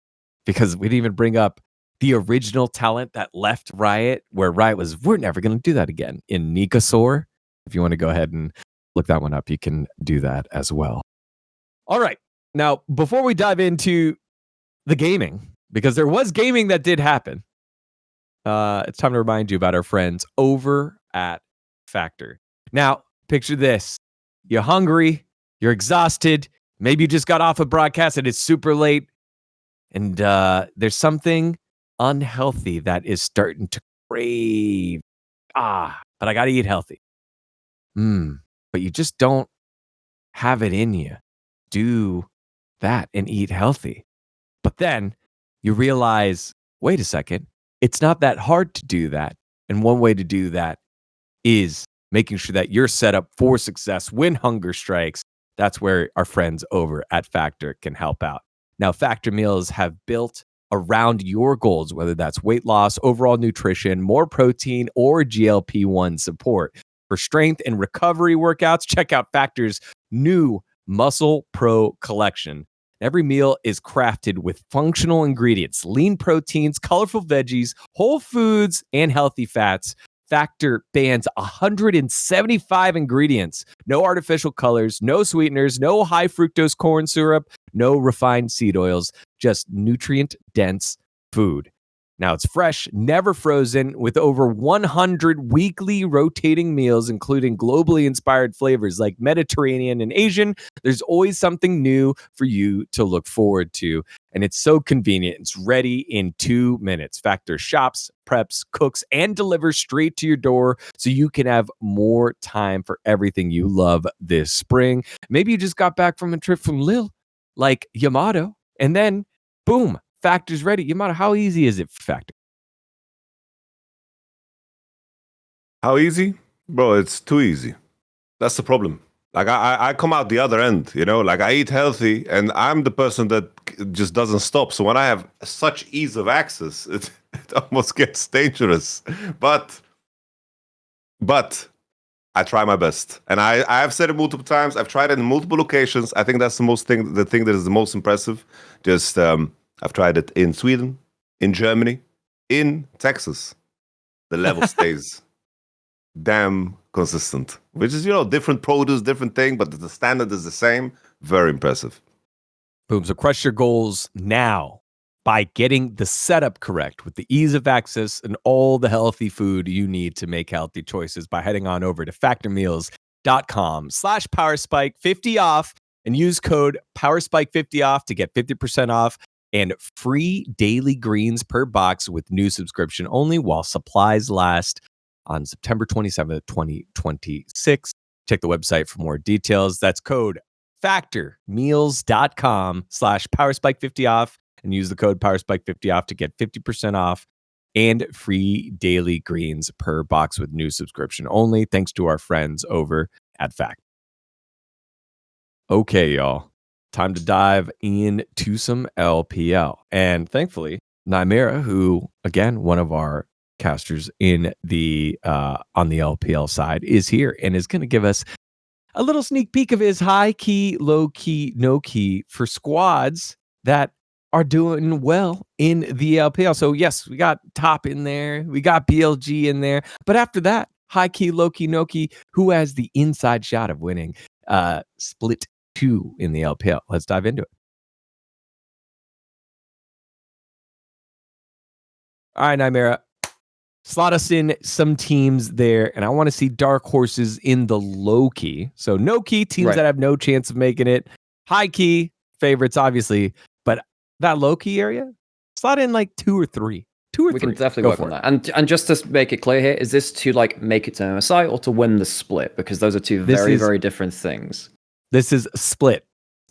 because we didn't even bring up the original talent that left Riot, where Riot was, we're never going to do that again, in Nikasaur. If you want to go ahead and look that one up, you can do that as well. All right. Now, before we dive into the gaming, because there was gaming that did happen, it's time to remind you about our friends over at Factor. Now, picture this. You're hungry, you're exhausted, maybe you just got off a broadcast and it's super late, and there's something unhealthy that is starting to crave. But I got to eat healthy. But you just don't have it in you. Do that and eat healthy. But then you realize, wait a second, it's not that hard to do that. And one way to do that is making sure that you're set up for success when hunger strikes. That's where our friends over at Factor can help out. Now, Factor meals have built around your goals, whether that's weight loss, overall nutrition, more protein, or GLP-1 support. For strength and recovery workouts, check out Factor's new Muscle Pro collection. Every meal is crafted with functional ingredients, lean proteins, colorful veggies, whole foods, and healthy fats. Factor bans 175 ingredients. No artificial colors, no sweeteners, no high fructose corn syrup, no refined seed oils, just nutrient-dense food. Now, it's fresh, never frozen, with over 100 weekly rotating meals, including globally inspired flavors like Mediterranean and Asian. There's always something new for you to look forward to. And it's so convenient. It's ready in 2 minutes. Factor shops, preps, cooks, and delivers straight to your door so you can have more time for everything you love this spring. Maybe you just got back from a trip from Lille, like Yamato, and then boom, Factor's ready. Yamato, how easy is it for Factor? How easy? Bro, it's too easy. That's the problem. Like, I come out the other end, like I eat healthy and I'm the person that just doesn't stop. So when I have such ease of access, it almost gets dangerous. But I try my best. And I've said it multiple times. I've tried it in multiple locations. I think that's the thing that is the most impressive. Just, I've tried it in Sweden, in Germany, in Texas. The level stays damn consistent, which is, different produce, different thing, but the standard is the same. Very impressive. Boom. So crush your goals now by getting the setup correct with the ease of access and all the healthy food you need to make healthy choices by heading on over to factormeals.com/powerspike50 off and use code powerspike50 off to get 50% off and free daily greens per box with new subscription only while supplies last on September 27th, 2026. Check the website for more details. That's code factormeals.com/powerspike50 off and use the code powerspike50 off to get 50% off and free daily greens per box with new subscription only. Thanks to our friends over at Factor. Okay, y'all. Time to dive into some LPL. And thankfully, Nymaera, who, again, one of our casters in the on the LPL side, is here and is going to give us a little sneak peek of his high key, low key, no key for squads that are doing well in the LPL. So yes, we got top in there, we got BLG in there, but after that, high key, low key, no key, who has the inside shot of winning Split 2 in the LPL? Let's dive into it. All right, Nymaera. Slot us in some teams there, and I want to see dark horses in the low key. So no key teams that have no chance of making it. High key favorites, obviously, but that low key area, slot in like 2 or 3. We can definitely work on that. And just to make it clear here, is this to like make it to MSI or to win the split? Because those are two very different things. This is split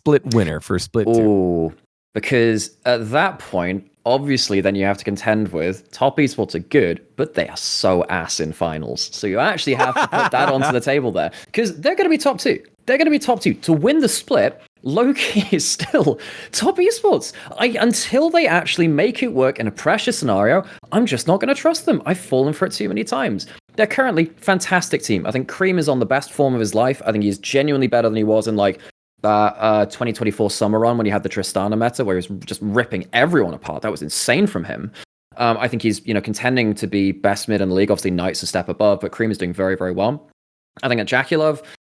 winner for split 2. Ooh, because at that point, obviously, then you have to contend with top esports are good, but they are so ass in finals. So you actually have to put that onto the table there because they're going to be top 2. They're going to be top 2 to win the split. Loki is still top esports. Until they actually make it work in a pressure scenario, I'm just not going to trust them. I've fallen for it too many times. They're currently fantastic team. I think Cream is on the best form of his life. I think he's genuinely better than he was in like 2024 summer run when he had the Tristana meta where he was just ripping everyone apart. That was insane from him. I think he's contending to be best mid in the league. Obviously, Knight's a step above, but Cream is doing very, very well. I think at Jackie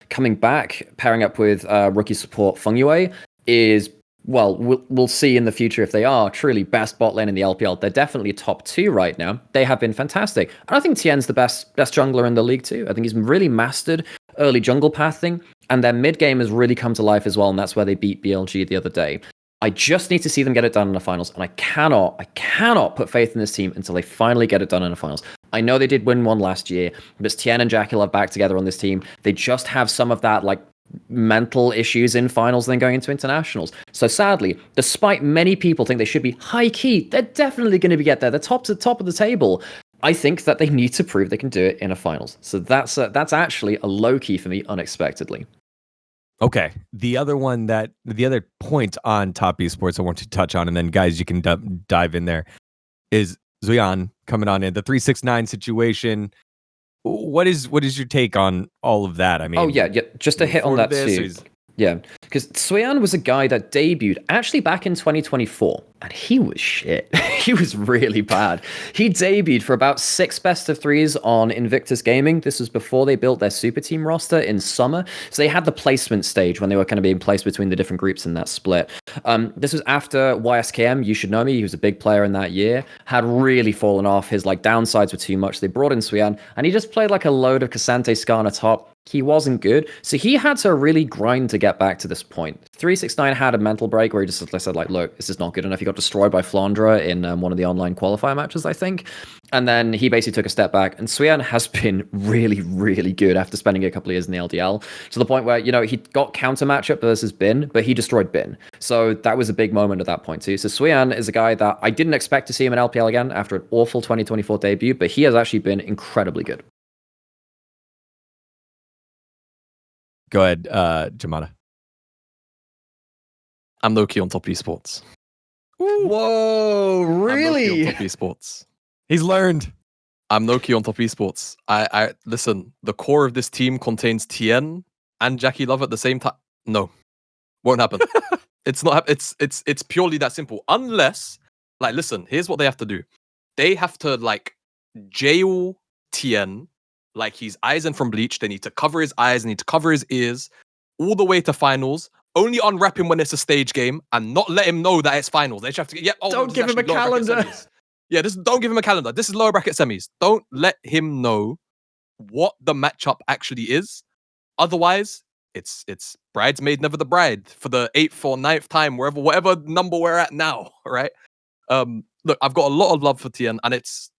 coming back, pairing up with rookie support Feng Yue is, well, we'll see in the future if they are truly best bot lane in the LPL. They're definitely top 2 right now. They have been fantastic. And I think Tien's the best jungler in the league too. I think he's really mastered early jungle pathing, and their mid game has really come to life as well, and that's where they beat BLG the other day. I just need to see them get it done in the finals, and I cannot put faith in this team until they finally get it done in the finals. I know they did win one last year, but it's Tien and Jackie Love back together on this team. They just have some of that like mental issues in finals then going into internationals. So sadly, despite many people think they should be high key, they're definitely going to get there. They're top of the table. I think that they need to prove they can do it in a finals. So that's actually a low key for me unexpectedly. Okay. The other point on top esports I want to touch on, and then guys, you can dive in there, is Zuyan coming on in the 369 situation. What is your take on all of that? I mean, just a hit on that too. Yeah, because Suyan was a guy that debuted actually back in 2024, and he was shit. He was really bad. He debuted for about 6 best of 3s on Invictus Gaming. This was before they built their super team roster in summer. So they had the placement stage when they were kind of being placed between the different groups in that split. This was after YSKM, you should know me, he was a big player in that year, had really fallen off. His like downsides were too much. They brought in Suyan, and he just played like a load of Cassante Skarner top. He wasn't good, so he had to really grind to get back to this point. 369 had a mental break where he just said, like, look, this is not good enough. He got destroyed by Flandra in one of the online qualifier matches, I think. And then he basically took a step back, and Suyan has been really, really good after spending a couple of years in the LDL, to the point where, he got counter matchup versus Bin, but he destroyed Bin. So that was a big moment at that point too. So Suyan is a guy that I didn't expect to see him in LPL again after an awful 2024 debut, but he has actually been incredibly good. Go ahead, Jamada. I'm low-key on top esports. Whoa, really? I'm low-key on top esports. He's learned. I'm low-key on top esports. I listen, the core of this team contains Tien and Jackie Love at the same time. No. Won't happen. It's not it's purely that simple. Unless, like, listen, here's what they have to do. They have to like jail Tien like he's Aizen from Bleach. They need to cover his eyes, they need to cover his ears all the way to finals. Only unwrap him when it's a stage game and not let him know that it's finals. They just have to get, don't give him a calendar. Don't give him a calendar. This is lower bracket semis. Don't let him know what the matchup actually is. Otherwise, it's bridesmaid, never the bride for the 8th or 9th time, whatever number we're at now, right? Look, I've got a lot of love for Tien, and it's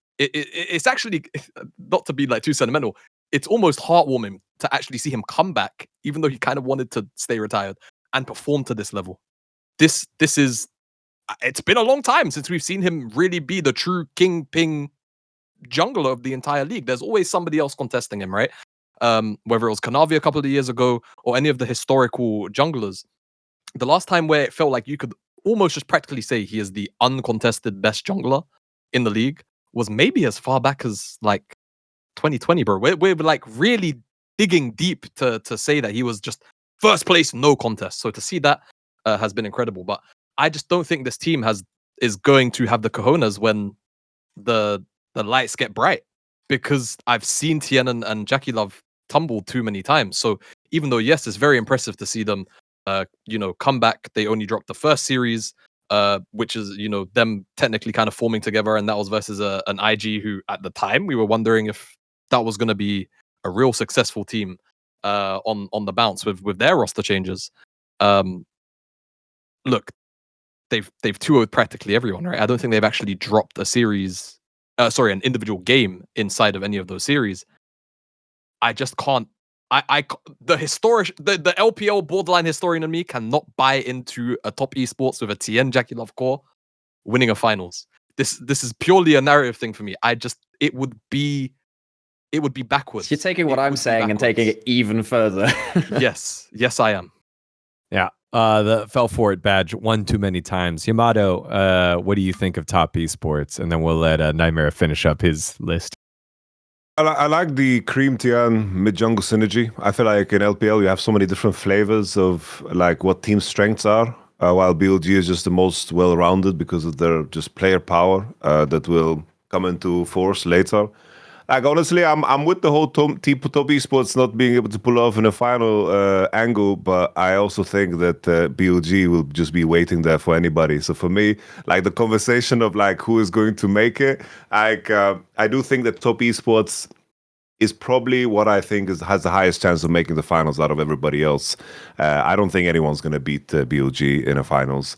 actually, not to be like too sentimental, it's almost heartwarming to actually see him come back, even though he kind of wanted to stay retired, and perform to this level. This is, it's been a long time since we've seen him really be the true kingpin jungler of the entire league. There's always somebody else contesting him, right? Whether it was Kanavi a couple of years ago or any of the historical junglers. The last time where it felt like you could almost just practically say he is the uncontested best jungler in the league was maybe as far back as like 2020, bro. We're like really digging deep to say that he was just first place, no contest. So to see that has been incredible. But I just don't think this team is going to have the cojones when the lights get bright, because I've seen Tien and Jackie Love tumble too many times. So even though, yes, it's very impressive to see them come back. They only dropped the first series which is, you know, them technically kind of forming together, and that was versus an IG who, at the time, we were wondering if that was going to be a real successful team on the bounce with their roster changes. Look, they've 2-0'd practically everyone, right? I don't think they've actually dropped a series, an individual game inside of any of those series. I just can't. The LPL borderline historian in me cannot buy into a top esports with a TN Jackie Love core winning a finals. This is purely a narrative thing for me. It would be backwards. You're taking what I'm saying and taking it even further. Yes, I am. Yeah. The fell for it badge one too many times. Yamato, what do you think of top esports? And then we'll let Nymaera finish up his list. I like the Cream Tian mid-jungle synergy. I feel like in LPL you have so many different flavors of like what team strengths are, while BLG is just the most well-rounded because of their just player power that will come into force later. Like honestly, I'm with the whole top esports not being able to pull off in a final angle, but I also think that BLG will just be waiting there for anybody. So for me, like the conversation of like who is going to make it, like I do think that top esports is probably what I think has the highest chance of making the finals out of everybody else. I don't think anyone's going to beat BLG in a finals.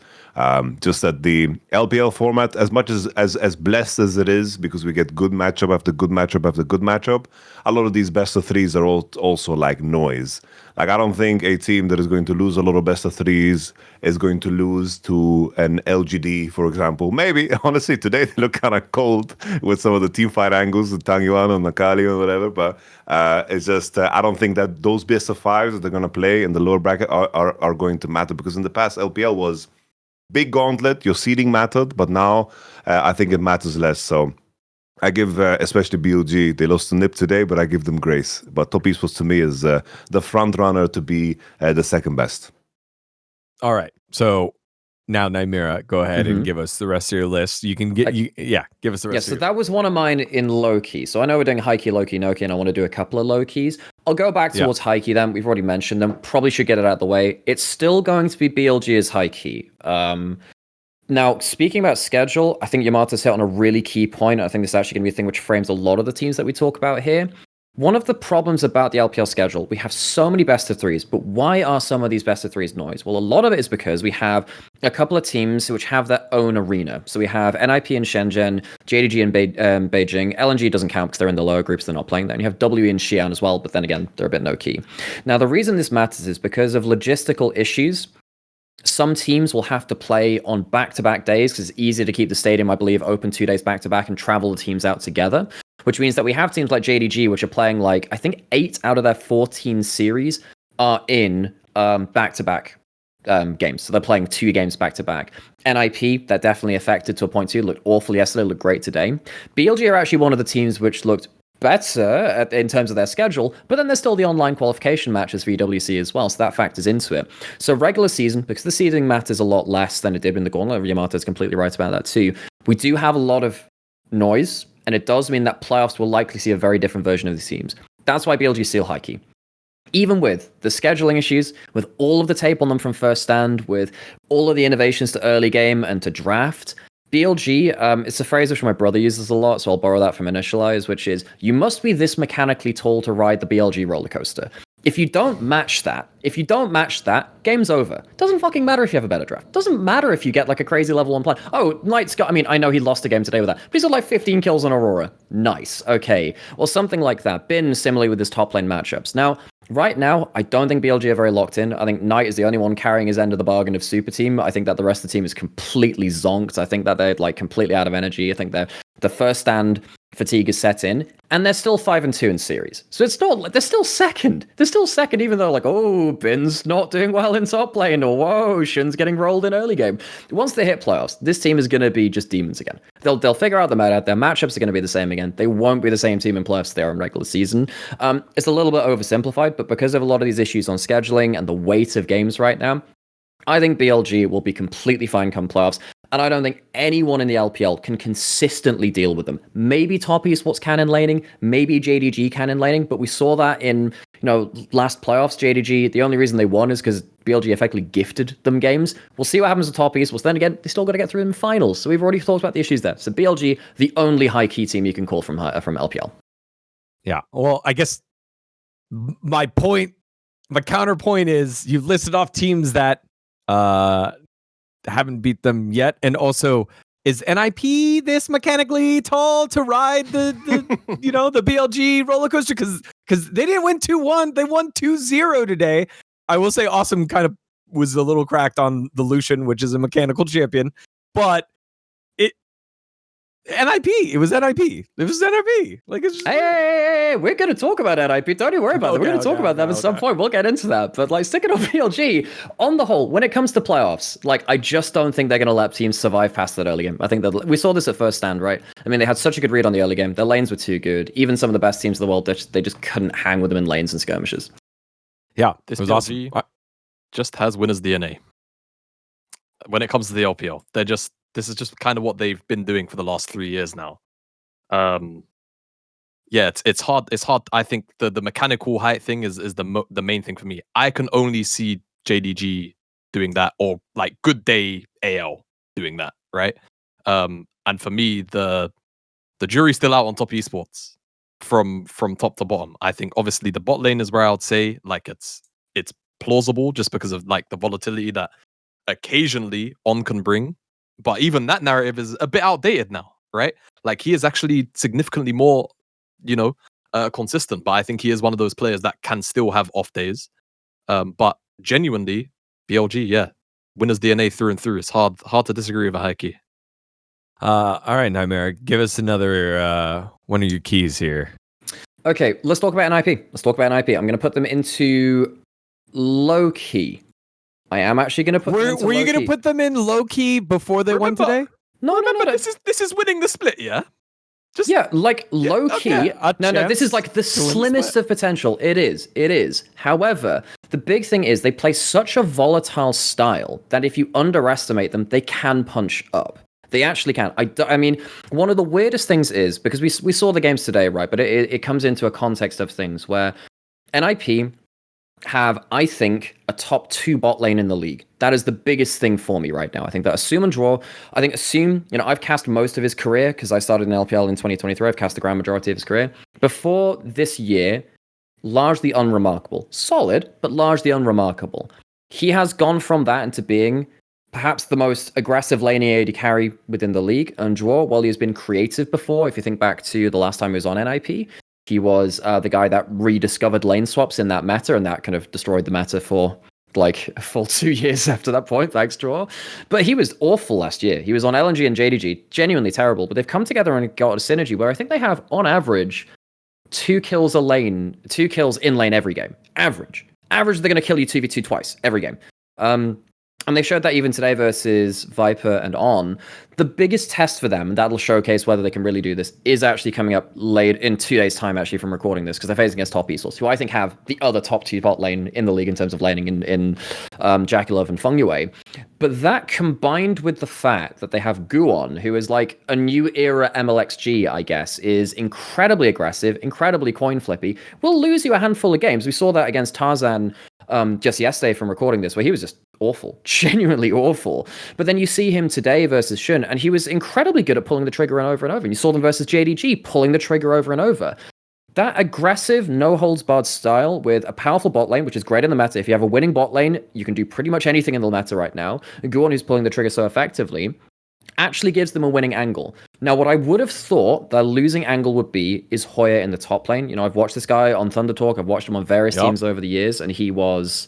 Just that the LPL format, as much as blessed as it is, because we get good matchup after good matchup after good matchup, a lot of these best of threes are also like noise. Like I don't think a team that is going to lose a lot of best of threes is going to lose to an LGD, for example. Maybe, honestly, today they look kind of cold with some of the team fight angles, the Tangyuan and Nakali or whatever, but it's just, I don't think that those best of fives that they're going to play in the lower bracket are going to matter, because in the past, LPL was big gauntlet, your seeding mattered, but now I think it matters less. So I give, especially BLG, they lost to NIP today, but I give them grace. But top esports to me is the front runner to be the second best. All right. So now, Nymaera, go ahead and give us the rest of your list. You can give us the rest. Yeah, so that was one of mine in low key. So I know we're doing high key, low key, no key, and I want to do a couple of low keys. I'll go back towards high key then. We've already mentioned them. Probably should get it out of the way. It's still going to be BLG as high key. Now, speaking about schedule, I think Yamato's hit on a really key point. I think this is actually going to be a thing which frames a lot of the teams that we talk about here. One of the problems about the LPL schedule, we have so many best of threes, but why are some of these best of threes noise? Well, a lot of it is because we have a couple of teams which have their own arena. So we have NIP in Shenzhen, JDG in Beijing. LNG doesn't count because they're in the lower groups, they're not playing there. And you have WE in Xi'an as well, but then again, they're a bit no-key. Now, the reason this matters is because of logistical issues. Some teams will have to play on back-to-back days because it's easier to keep the stadium, I believe, open 2 days back-to-back and travel the teams out together. Which means that we have teams like JDG, which are playing like, I think 8 out of their 14 series are in back-to-back games. So they're playing 2 games back-to-back. NIP, they're definitely affected to a point too. Looked awful yesterday, looked great today. BLG are actually one of the teams which looked better in terms of their schedule, but then there's still the online qualification matches for EWC as well, so that factors into it. So regular season, because the seeding matters a lot less than it did in the gauntlet, Yamato's completely right about that too, we do have a lot of noise, and it does mean that playoffs will likely see a very different version of these teams. That's why BLG is still high key. Even with the scheduling issues, with all of the tape on them from first stand, with all of the innovations to early game and to draft, BLG, it's a phrase which my brother uses a lot, so I'll borrow that from Initialize, which is, you must be this mechanically tall to ride the BLG roller coaster. If you don't match that, game's over. Doesn't fucking matter if you have a better draft. Doesn't matter if you get like a crazy level 1 plan. Oh, Knight's got, I mean, I know he lost a game today with that, but he's got like 15 kills on Aurora. Nice, okay. Or something like that. Bin similarly with his top lane matchups. Now, right now, I don't think BLG are very locked in. I think Knight is the only one carrying his end of the bargain of Super Team. I think that the rest of the team is completely zonked. I think that they're like completely out of energy. I think the first stand fatigue is set in, and they're still 5-2 in series. So it's not, they're still second. They're still second, even though like, oh, Bin's not doing well in top lane, or whoa, Shun's getting rolled in early game. Once they hit playoffs, this team is going to be just demons again. They'll figure out the meta. Their matchups are going to be the same again. They won't be the same team in playoffs they are in regular season. It's a little bit oversimplified, but because of a lot of these issues on scheduling and the weight of games right now, I think BLG will be completely fine come playoffs. And I don't think anyone in the LPL can consistently deal with them. Maybe top esports cannon laning, maybe JDG cannon laning, but we saw that in last playoffs, JDG, the only reason they won is because BLG effectively gifted them games. We'll see what happens with Top East. Well, then again, they still got to get through in finals. So we've already talked about the issues there. So BLG, the only high-key team you can call from LPL. Yeah. Well, I guess my counterpoint is you've listed off teams that haven't beat them yet. And also, is NIP this mechanically tall to ride the the BLG roller coaster? Because they didn't win 2-1, they won 2-0 today. I will say Awesome kind of was a little cracked on the Lucian, which is a mechanical champion, but it was NIP. Like, it's just, hey, we're going to talk about NIP. Don't you worry about that. We're going to talk about them at some point. We'll get into that. But like, sticking on BLG, on the whole, when it comes to playoffs, like, I just don't think they're going to let teams survive past that early game. I think that we saw this at first stand, right? I mean, they had such a good read on the early game. Their lanes were too good. Even some of the best teams in the world, they just couldn't hang with them in lanes and skirmishes. Yeah, this was BLG awesome. Just has winners DNA. When it comes to the LPL, this is just kind of what they've been doing for the last 3 years now. It's hard. It's hard. I think the mechanical height thing is the main thing for me. I can only see JDG doing that, or like Good Day AL doing that, right? And for me, the jury's still out on top esports from top to bottom. I think obviously the bot lane is where I would say like it's plausible just because of like the volatility that occasionally On can bring. But even that narrative is a bit outdated now, right? Like, he is actually significantly more, consistent. But I think he is one of those players that can still have off days. But genuinely, BLG, yeah, winners DNA through and through. It's hard to disagree with a high key. All right, Nymaera, give us another one of your keys here. Okay, let's talk about NIP. I'm going to put them into low key. I am actually going to put them into Were you low going key. to put them in low key before they won today? No. This is winning the split, yeah? Just low key. Okay, No, this is like the slimmest of potential. It is. However, the big thing is they play such a volatile style that if you underestimate them, they can punch up. They actually can. I mean, one of the weirdest things is, because we saw the games today, right? But it comes into a context of things where NIP have, I think, a top 2 bot lane in the league. That is the biggest thing for me right now. I think that Assume and Draw, I've cast most of his career because I started in LPL in 2023. I've cast the grand majority of his career. Before this year, largely unremarkable. Solid, but largely unremarkable. He has gone from that into being perhaps the most aggressive laning AD carry within the league. And Draw, while he has been creative before, if you think back to the last time he was on NIP, he was the guy that rediscovered lane swaps in that meta, and that kind of destroyed the meta for like a full 2 years after that point, thanks, Draw. But he was awful last year. He was on LNG and JDG, genuinely terrible. But they've come together and got a synergy where I think they have, on average, 2 kills in lane every game. Average, they're going to kill you 2v2 twice every game. And they showed that even today versus Viper and On. The biggest test for them, and that'll showcase whether they can really do this, is actually coming up late in 2 days' time, actually, from recording this, because they're facing against Top Esports, who I think have the other top 2 bot lane in the league in terms of laning in Jackulov and Fungyue. But that, combined with the fact that they have Guon, who is like a new era MLXG, I guess, is incredibly aggressive, incredibly coin flippy, will lose you a handful of games. We saw that against Tarzan just yesterday from recording this, where he was just awful, genuinely awful. But then you see him today versus Shun, and he was incredibly good at pulling the trigger over and over. And you saw them versus JDG, pulling the trigger over and over. That aggressive, no-holds-barred style with a powerful bot lane, which is great in the meta. If you have a winning bot lane, you can do pretty much anything in the meta right now. And Guon, who's pulling the trigger so effectively, actually gives them a winning angle. Now, what I would have thought their losing angle would be is Hoya in the top lane. I've watched this guy on Thunder Talk. I've watched him on various teams over the years, and he was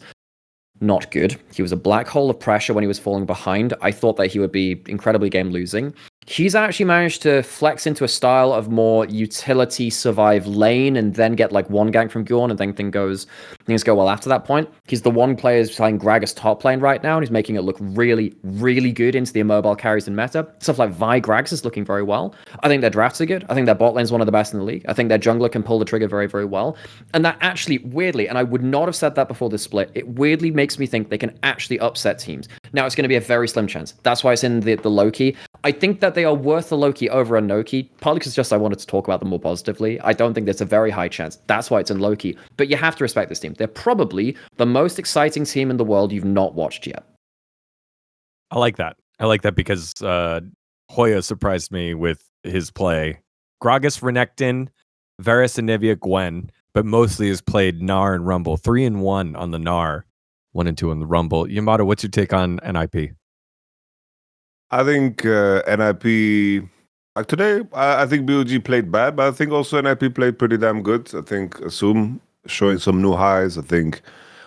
not good. He was a black hole of pressure when he was falling behind. I thought that he would be incredibly game losing. He's actually managed to flex into a style of more utility survive lane and then get like one gank from Guon, and then things go well after that point. He's the one player who's playing Gragas top lane right now, and he's making it look really, really good into the immobile carries in meta. Stuff like Vi Gragas is looking very well. I think their drafts are good. I think their bot lane's one of the best in the league. I think their jungler can pull the trigger very, very well. And that actually, weirdly, and I would not have said that before this split, it weirdly makes me think they can actually upset teams. Now, it's going to be a very slim chance. That's why it's in the low key. I think that they are worth a low-key over a no-key, partly because just I wanted to talk about them more positively. I don't think there's a very high chance. That's why it's in low-key. But you have to respect this team. They're probably the most exciting team in the world you've not watched yet. I like that. I like that because Hoya surprised me with his play. Gragas, Renekton, Varus, and Nevia, Gwen, but mostly has played Gnar and Rumble. 3-1 on the Gnar, 1-2 on the Rumble. Yamato, what's your take on NIP? I think NIP, like today, I think BOG played bad, but I think also NIP played pretty damn good. I think Assume showing some new highs. I think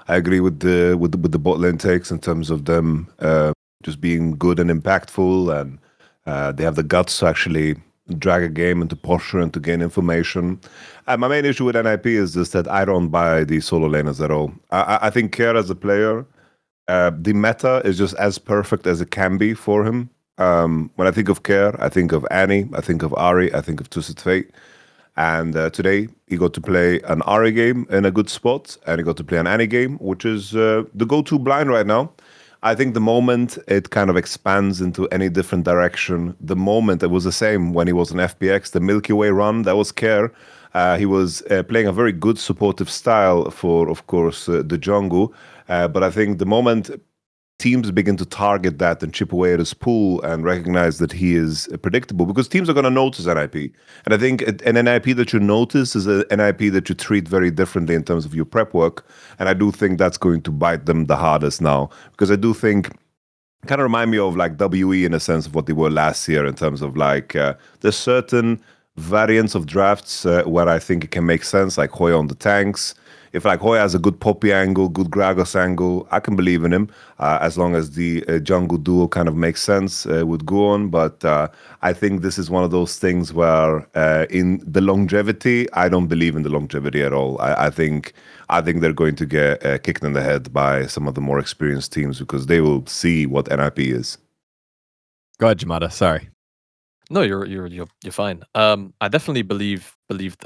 I agree with the bot lane takes in terms of them just being good and impactful, and they have the guts to actually drag a game into posture and to gain information. And my main issue with NIP is just that I don't buy the solo laners at all. I think Care as a player, the meta is just as perfect as it can be for him. When I think of Care, I think of Annie, I think of Ari, I think of Twisted Fate. And today, he got to play an Ari game in a good spot, and he got to play an Annie game, which is the go-to blind right now. I think the moment it kind of expands into any different direction, the moment it was the same when he was in FPX, the Milky Way run, that was Care. He was playing a very good supportive style for, of course, the jungle. But I think the moment teams begin to target that and chip away at his pool and recognize that he is predictable, because teams are going to notice NIP. And I think an NIP that you notice is an NIP that you treat very differently in terms of your prep work. And I do think that's going to bite them the hardest now, because I do think kind of remind me of like WE in a sense of what they were last year in terms of like there's certain variants of drafts where I think it can make sense, like Hoya on the tanks. If like Hoya has a good Poppy angle, good Gragas angle, I can believe in him as long as the jungle duo kind of makes sense with Guon. But I think this is one of those things where in the longevity, I don't believe in the longevity at all. I think they're going to get kicked in the head by some of the more experienced teams because they will see what NIP is. Go ahead, Jamada. Sorry. No, you're fine. I definitely believe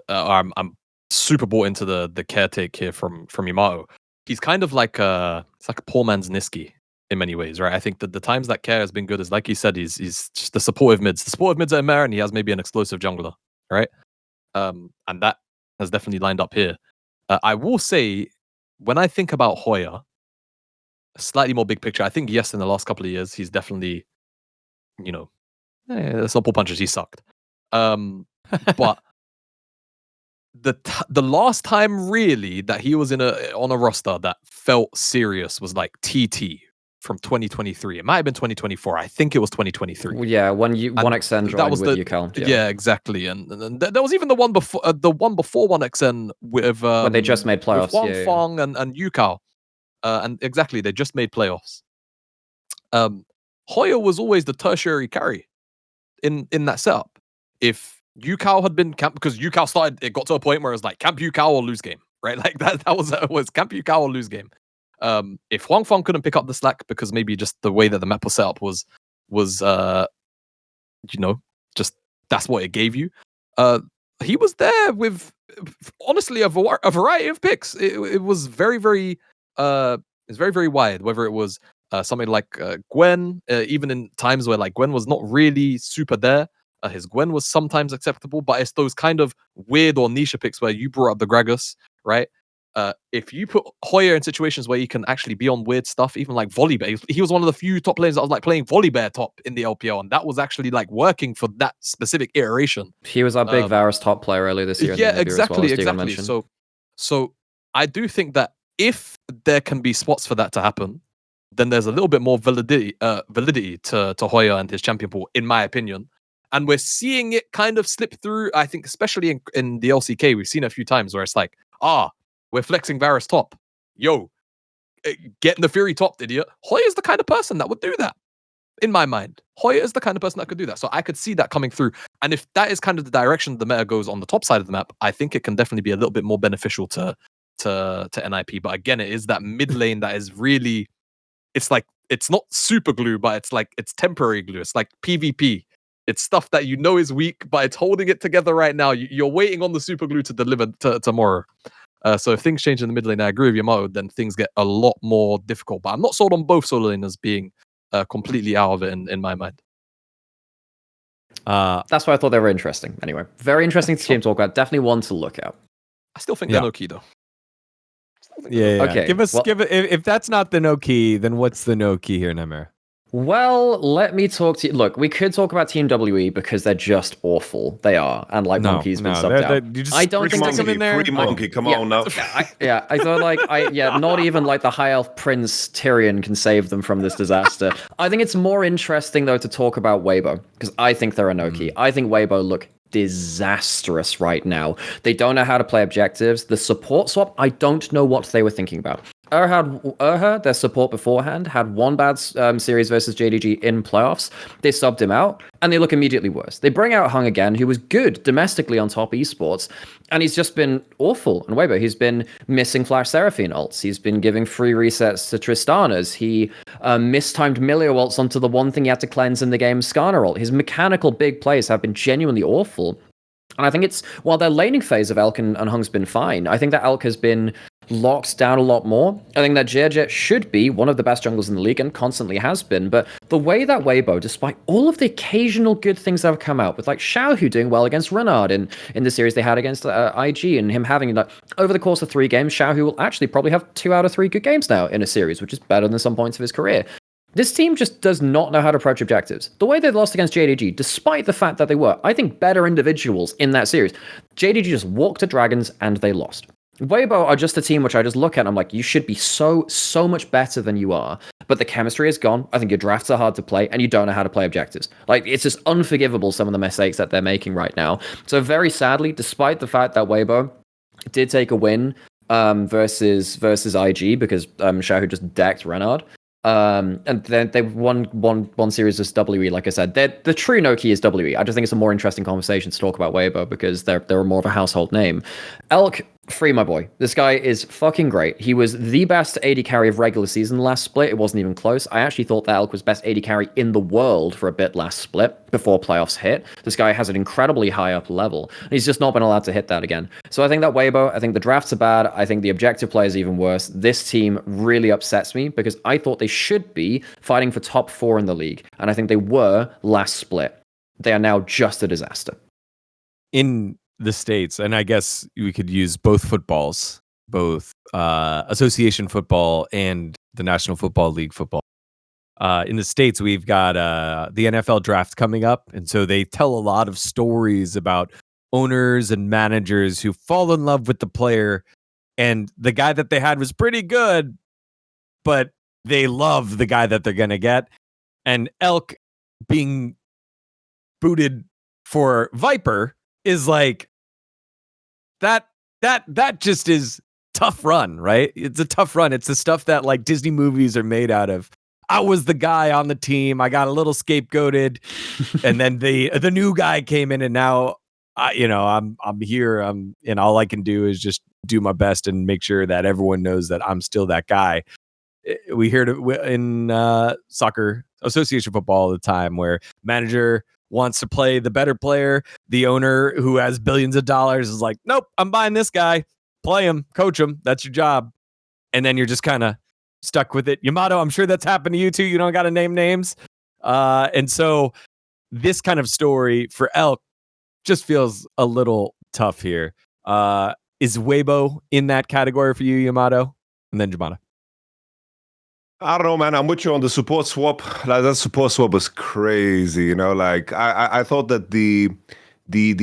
I'm super bought into the caretake here from Yamato. He's kind of like it's like a poor man's Niski in many ways, right? I think that the times that Care has been good is, like you said, he's just the supportive mids. The supportive mids are Nymaera, and he has maybe an explosive jungler, right? And that has definitely lined up here. I will say, when I think about Hoya, slightly more big picture, I think yes, in the last couple of years, he's definitely, let's not pull punches, he sucked. But the last time really that he was on a roster that felt serious was like TT from 2023. It might have been 2024. I think it was 2023. Well, yeah, when XN joined with UCal. Yeah, exactly. And there was even the one before 1XN with when they just made playoffs. With Wang Fong and UCal. And exactly, they just made playoffs. Hoya was always the tertiary carry in that setup. If UCal had been camp, because UCal started, it got to a point where it was like camp UCal or lose game, right? Like that was camp UCal or lose game. If Huang Fong couldn't pick up the slack because maybe just the way that the map was set up was just that's what it gave you. He was there with honestly a variety of picks. It was very very very wide. Whether it was something like Gwen, even in times where like Gwen was not really super there. His Gwen was sometimes acceptable, but it's those kind of weird or niche picks where you brought up the Gragas, right? If you put Hoya in situations where he can actually be on weird stuff, even like Volibear, he was one of the few top players that was like playing Volibear top in the LPL, and that was actually like working for that specific iteration. He was our big Varus top player earlier this year. Yeah, exactly. So I do think that if there can be spots for that to happen, then there's a little bit more validity to Hoya and his champion pool, in my opinion. And we're seeing it kind of slip through, I think, especially in the LCK. We've seen it a few times where it's like, we're flexing Varus top. Yo, get in the Fury top, idiot. Hoya is the kind of person that would do that, in my mind. Hoya is the kind of person that could do that. So I could see that coming through. And if that is kind of the direction the meta goes on the top side of the map, I think it can definitely be a little bit more beneficial to NIP. But again, it is that mid lane that is really, it's like, it's not super glue, but it's like, it's temporary glue. It's like PvP. It's stuff that you know is weak, but it's holding it together right now. You're waiting on the super glue to deliver tomorrow. So if things change in the mid lane, I agree with Yamato, then things get a lot more difficult. But I'm not sold on both solo laners being completely out of it in my mind. That's why I thought they were interesting. Anyway, very interesting team to talk about. Definitely one to look at. I still think they're no key though. Yeah. Okay, Give it. If that's not the no key, then what's the no key here, Nymaera? Well, let me talk to you. Look, we could talk about Team WE because they're just awful. They are, and like Monkey's been subbed out. I don't think stick them in there. Free Monkey, come on now. I thought not even like the High Elf Prince Tyrion can save them from this disaster. I think it's more interesting though to talk about Weibo because I think they're a no key. I think Weibo look disastrous right now. They don't know how to play objectives. The support swap, I don't know what they were thinking about. Erha, their support beforehand, had one bad series versus JDG in playoffs. They subbed him out, and they look immediately worse. They bring out Hung again, who was good domestically on top esports, and he's just been awful. And Weibo, he's been missing Flash Seraphine ults. He's been giving free resets to Tristanas. He mistimed Milio ults onto the one thing he had to cleanse in the game, Skarner ult. His mechanical big plays have been genuinely awful. And I think while their laning phase of Elk and Hung's been fine, I think that Elk has been locked down a lot more. I think that Jet should be one of the best junglers in the league and constantly has been. But the way that Weibo, despite all of the occasional good things that have come out, with like Xiaohu doing well against Renard in the series they had against IG, and him having like over the course of 3 games, Xiaohu will actually probably have 2 out of 3 good games now in a series, which is better than some points of his career. This team just does not know how to approach objectives. The way they lost against JDG, despite the fact that they were, I think, better individuals in that series, JDG just walked to Dragons and they lost. Weibo are just a team which I just look at and I'm like, you should be so much better than you are. But the chemistry is gone. I think your drafts are hard to play and you don't know how to play objectives. Like, it's just unforgivable, some of the mistakes that they're making right now. So very sadly, despite the fact that Weibo did take a win versus IG because Xiaohu just decked Renard, and then they won series as WE. Like I said, the true no key is WE. I just think it's a more interesting conversation to talk about Weibo because they're more of a household name. Elk, free my boy. This guy is fucking great. He was the best AD carry of regular season last split. It wasn't even close. I actually thought that Elk was best AD carry in the world for a bit last split before playoffs hit. This guy has an incredibly high up level. And he's just not been allowed to hit that again. So I think that Weibo, I think the drafts are bad. I think the objective play is even worse. This team really upsets me because I thought they should be fighting for top 4 in the league. And I think they were last split. They are now just a disaster. In the States, and I guess we could use both footballs, both association football and the National Football League football. In the States, we've got the NFL draft coming up, and so they tell a lot of stories about owners and managers who fall in love with the player, and the guy that they had was pretty good, but they love the guy that they're going to get. And Elk being booted for Viper is like that just is tough run, right? It's a tough run. It's the stuff that like Disney movies are made out of. I was the guy on the team. I got a little scapegoated, and then the new guy came in, and now I'm here. And all I can do is just do my best and make sure that everyone knows that I'm still that guy. We hear it in soccer association football all the time, where manager wants to play the better player. The owner who has billions of dollars is like, nope, I'm buying this guy. Play him, coach him. That's your job. And then you're just kind of stuck with it. Yamato, I'm sure that's happened to you too. You don't got to name names. And so this kind of story for Elk just feels a little tough here. Is Weibo in that category for you, Yamato? And then Jamada. I don't know, man. I'm with you on the support swap. Like, that support swap was crazy, you know. Like I thought that the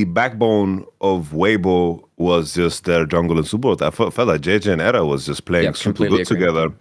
backbone of Weibo was just their jungle and support. I felt like JJ and Era was just playing super good together.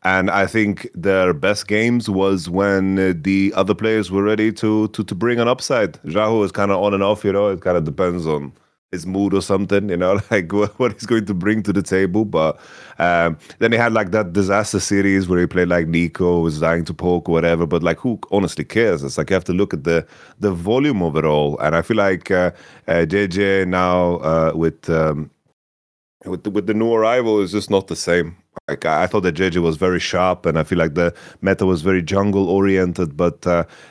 And I think their best games was when the other players were ready to bring an upside. Xiaohu is kind of on and off, you know. It kind of depends on his mood or something, you know, like what he's going to bring to the table. But then he had like that disaster series where he played like Nico, was dying to poke or whatever. But like, who honestly cares? It's like you have to look at the volume of it all. And I feel like JJ now with the new arrival is just not the same. Like, I thought that JJ was very sharp, and I feel like the meta was very jungle oriented, but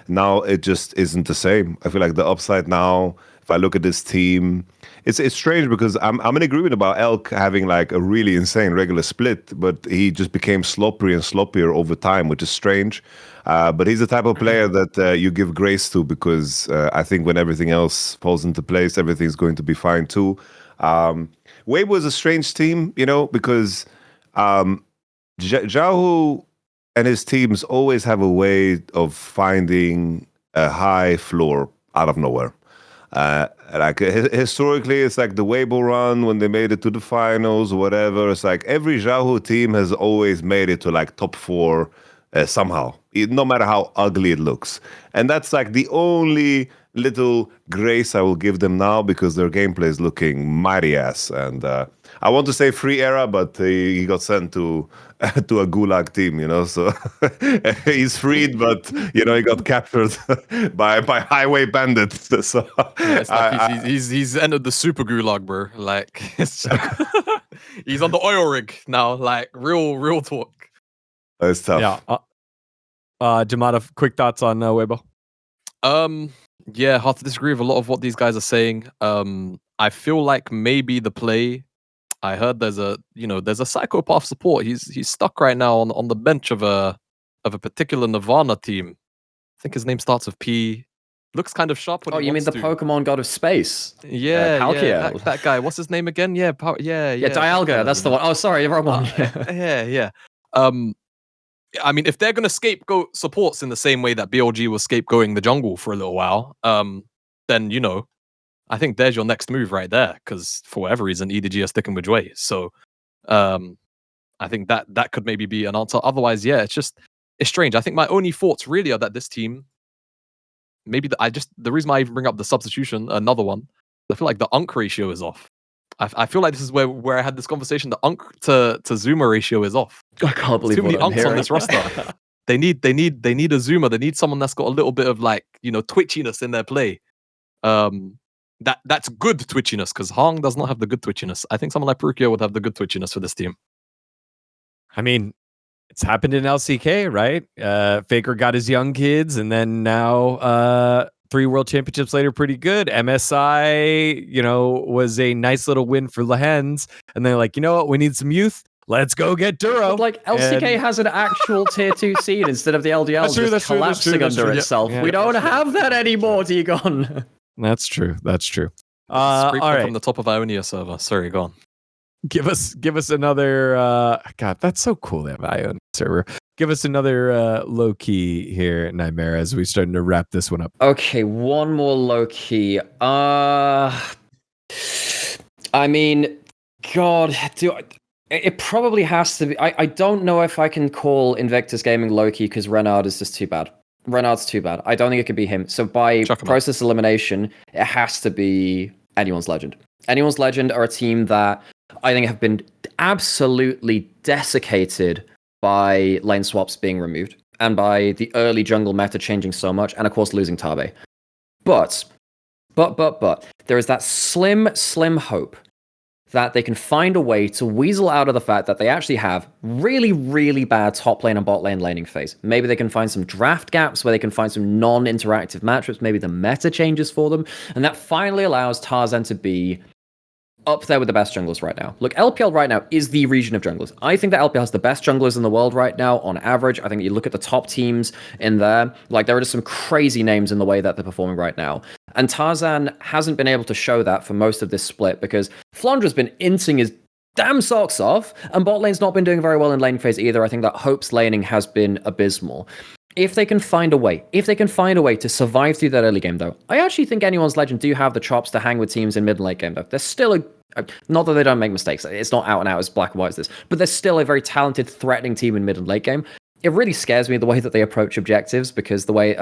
now it just isn't the same. I feel like the upside now if I look at this team, it's strange because I'm in agreement about Elk having like a really insane regular split, but he just became sloppier and sloppier over time, which is strange. But he's the type of player that you give grace to because I think when everything else falls into place, everything's going to be fine too. Wave was a strange team, you know, because Jahu and his teams always have a way of finding a high floor out of nowhere. Like historically, it's like the Weibo run when they made it to the finals or whatever. It's like every Jahu team has always made it to like top 4 somehow, no matter how ugly it looks. And that's like the only little grace I will give them now because their gameplay is looking mighty ass. And I want to say free era, but he got sent to a gulag team, you know. So he's freed, but you know he got captured by highway bandits. So yeah, it's like he's entered the super gulag, bro. Like it's he's on the oil rig now. Like real talk. It's tough. Yeah. Jamada, quick thoughts on Weibo? Yeah, hard to disagree with a lot of what these guys are saying. I feel like maybe the play. I heard there's a psychopath support. He's stuck right now on the bench of a particular Nirvana team. I think his name starts with P. Looks kind of sharp. Oh, you mean the Pokemon God of Space? Yeah, Palkia. That guy. What's his name again? Yeah, Dialga. That's the one. Oh, sorry, wrong one. Yeah. I mean, if they're going to scapegoat supports in the same way that BLG was scapegoating the jungle for a little while, then, you know, I think there's your next move right there. Because for whatever reason, EDG are sticking with Jway. So I think that could maybe be an answer. Otherwise, yeah, it's strange. I think my only thoughts really are that this team, maybe the reason I even bring up the substitution, another one, I feel like the Unk ratio is off. I feel like this is where I had this conversation. The Unk to Zuma ratio is off. I can't believe too many Unks on this roster. They need a Zuma. They need someone that's got a little bit of like, you know, twitchiness in their play. That's good twitchiness because Hong does not have the good twitchiness. I think someone like Purukio would have the good twitchiness for this team. I mean, it's happened in LCK, right? Faker got his young kids, and then now 3 world championships later, pretty good. MSI, you know, was a nice little win for the Hens, and they're like, you know what, we need some youth. Let's go get Duro. But like LCK has an actual tier 2 seed instead of the LDL just collapsing under itself. We don't have that anymore, dGon. That's true. All right. From the top of Ionia server. Sorry, go on. Give us another. God, that's so cool. They have Ionia server. Give us another low key here, Nymaera, as we're starting to wrap this one up. Okay, one more low key. I mean, God, it probably has to be. I don't know if I can call Invictus Gaming low key because Renard is just too bad. Renard's too bad. I don't think it could be him. So by process elimination, it has to be Anyone's Legend. Anyone's Legend are a team that I think have been absolutely desiccated by lane swaps being removed and by the early jungle meta changing so much, and of course losing Tabe. But there is that slim hope that they can find a way to weasel out of the fact that they actually have really, really bad top lane and bot lane laning phase. Maybe they can find some draft gaps where they can find some non-interactive matchups. Maybe the meta changes for them. And that finally allows Tarzan to be up there with the best junglers right now. Look, LPL right now is the region of junglers. I think that LPL has the best junglers in the world right now on average. I think you look at the top teams in there, like there are just some crazy names in the way that they're performing right now. And Tarzan hasn't been able to show that for most of this split because Flandra's been inting his damn socks off, and bot lane's not been doing very well in lane phase either. I think that Hope's laning has been abysmal. If they can find a way to survive through that early game, though, I actually think Anyone's Legend do have the chops to hang with teams in mid and late game, though. They're still not that they don't make mistakes. It's not out and out as black and white as this, but they're still a very talented, threatening team in mid and late game. It really scares me the way that they approach objectives because the way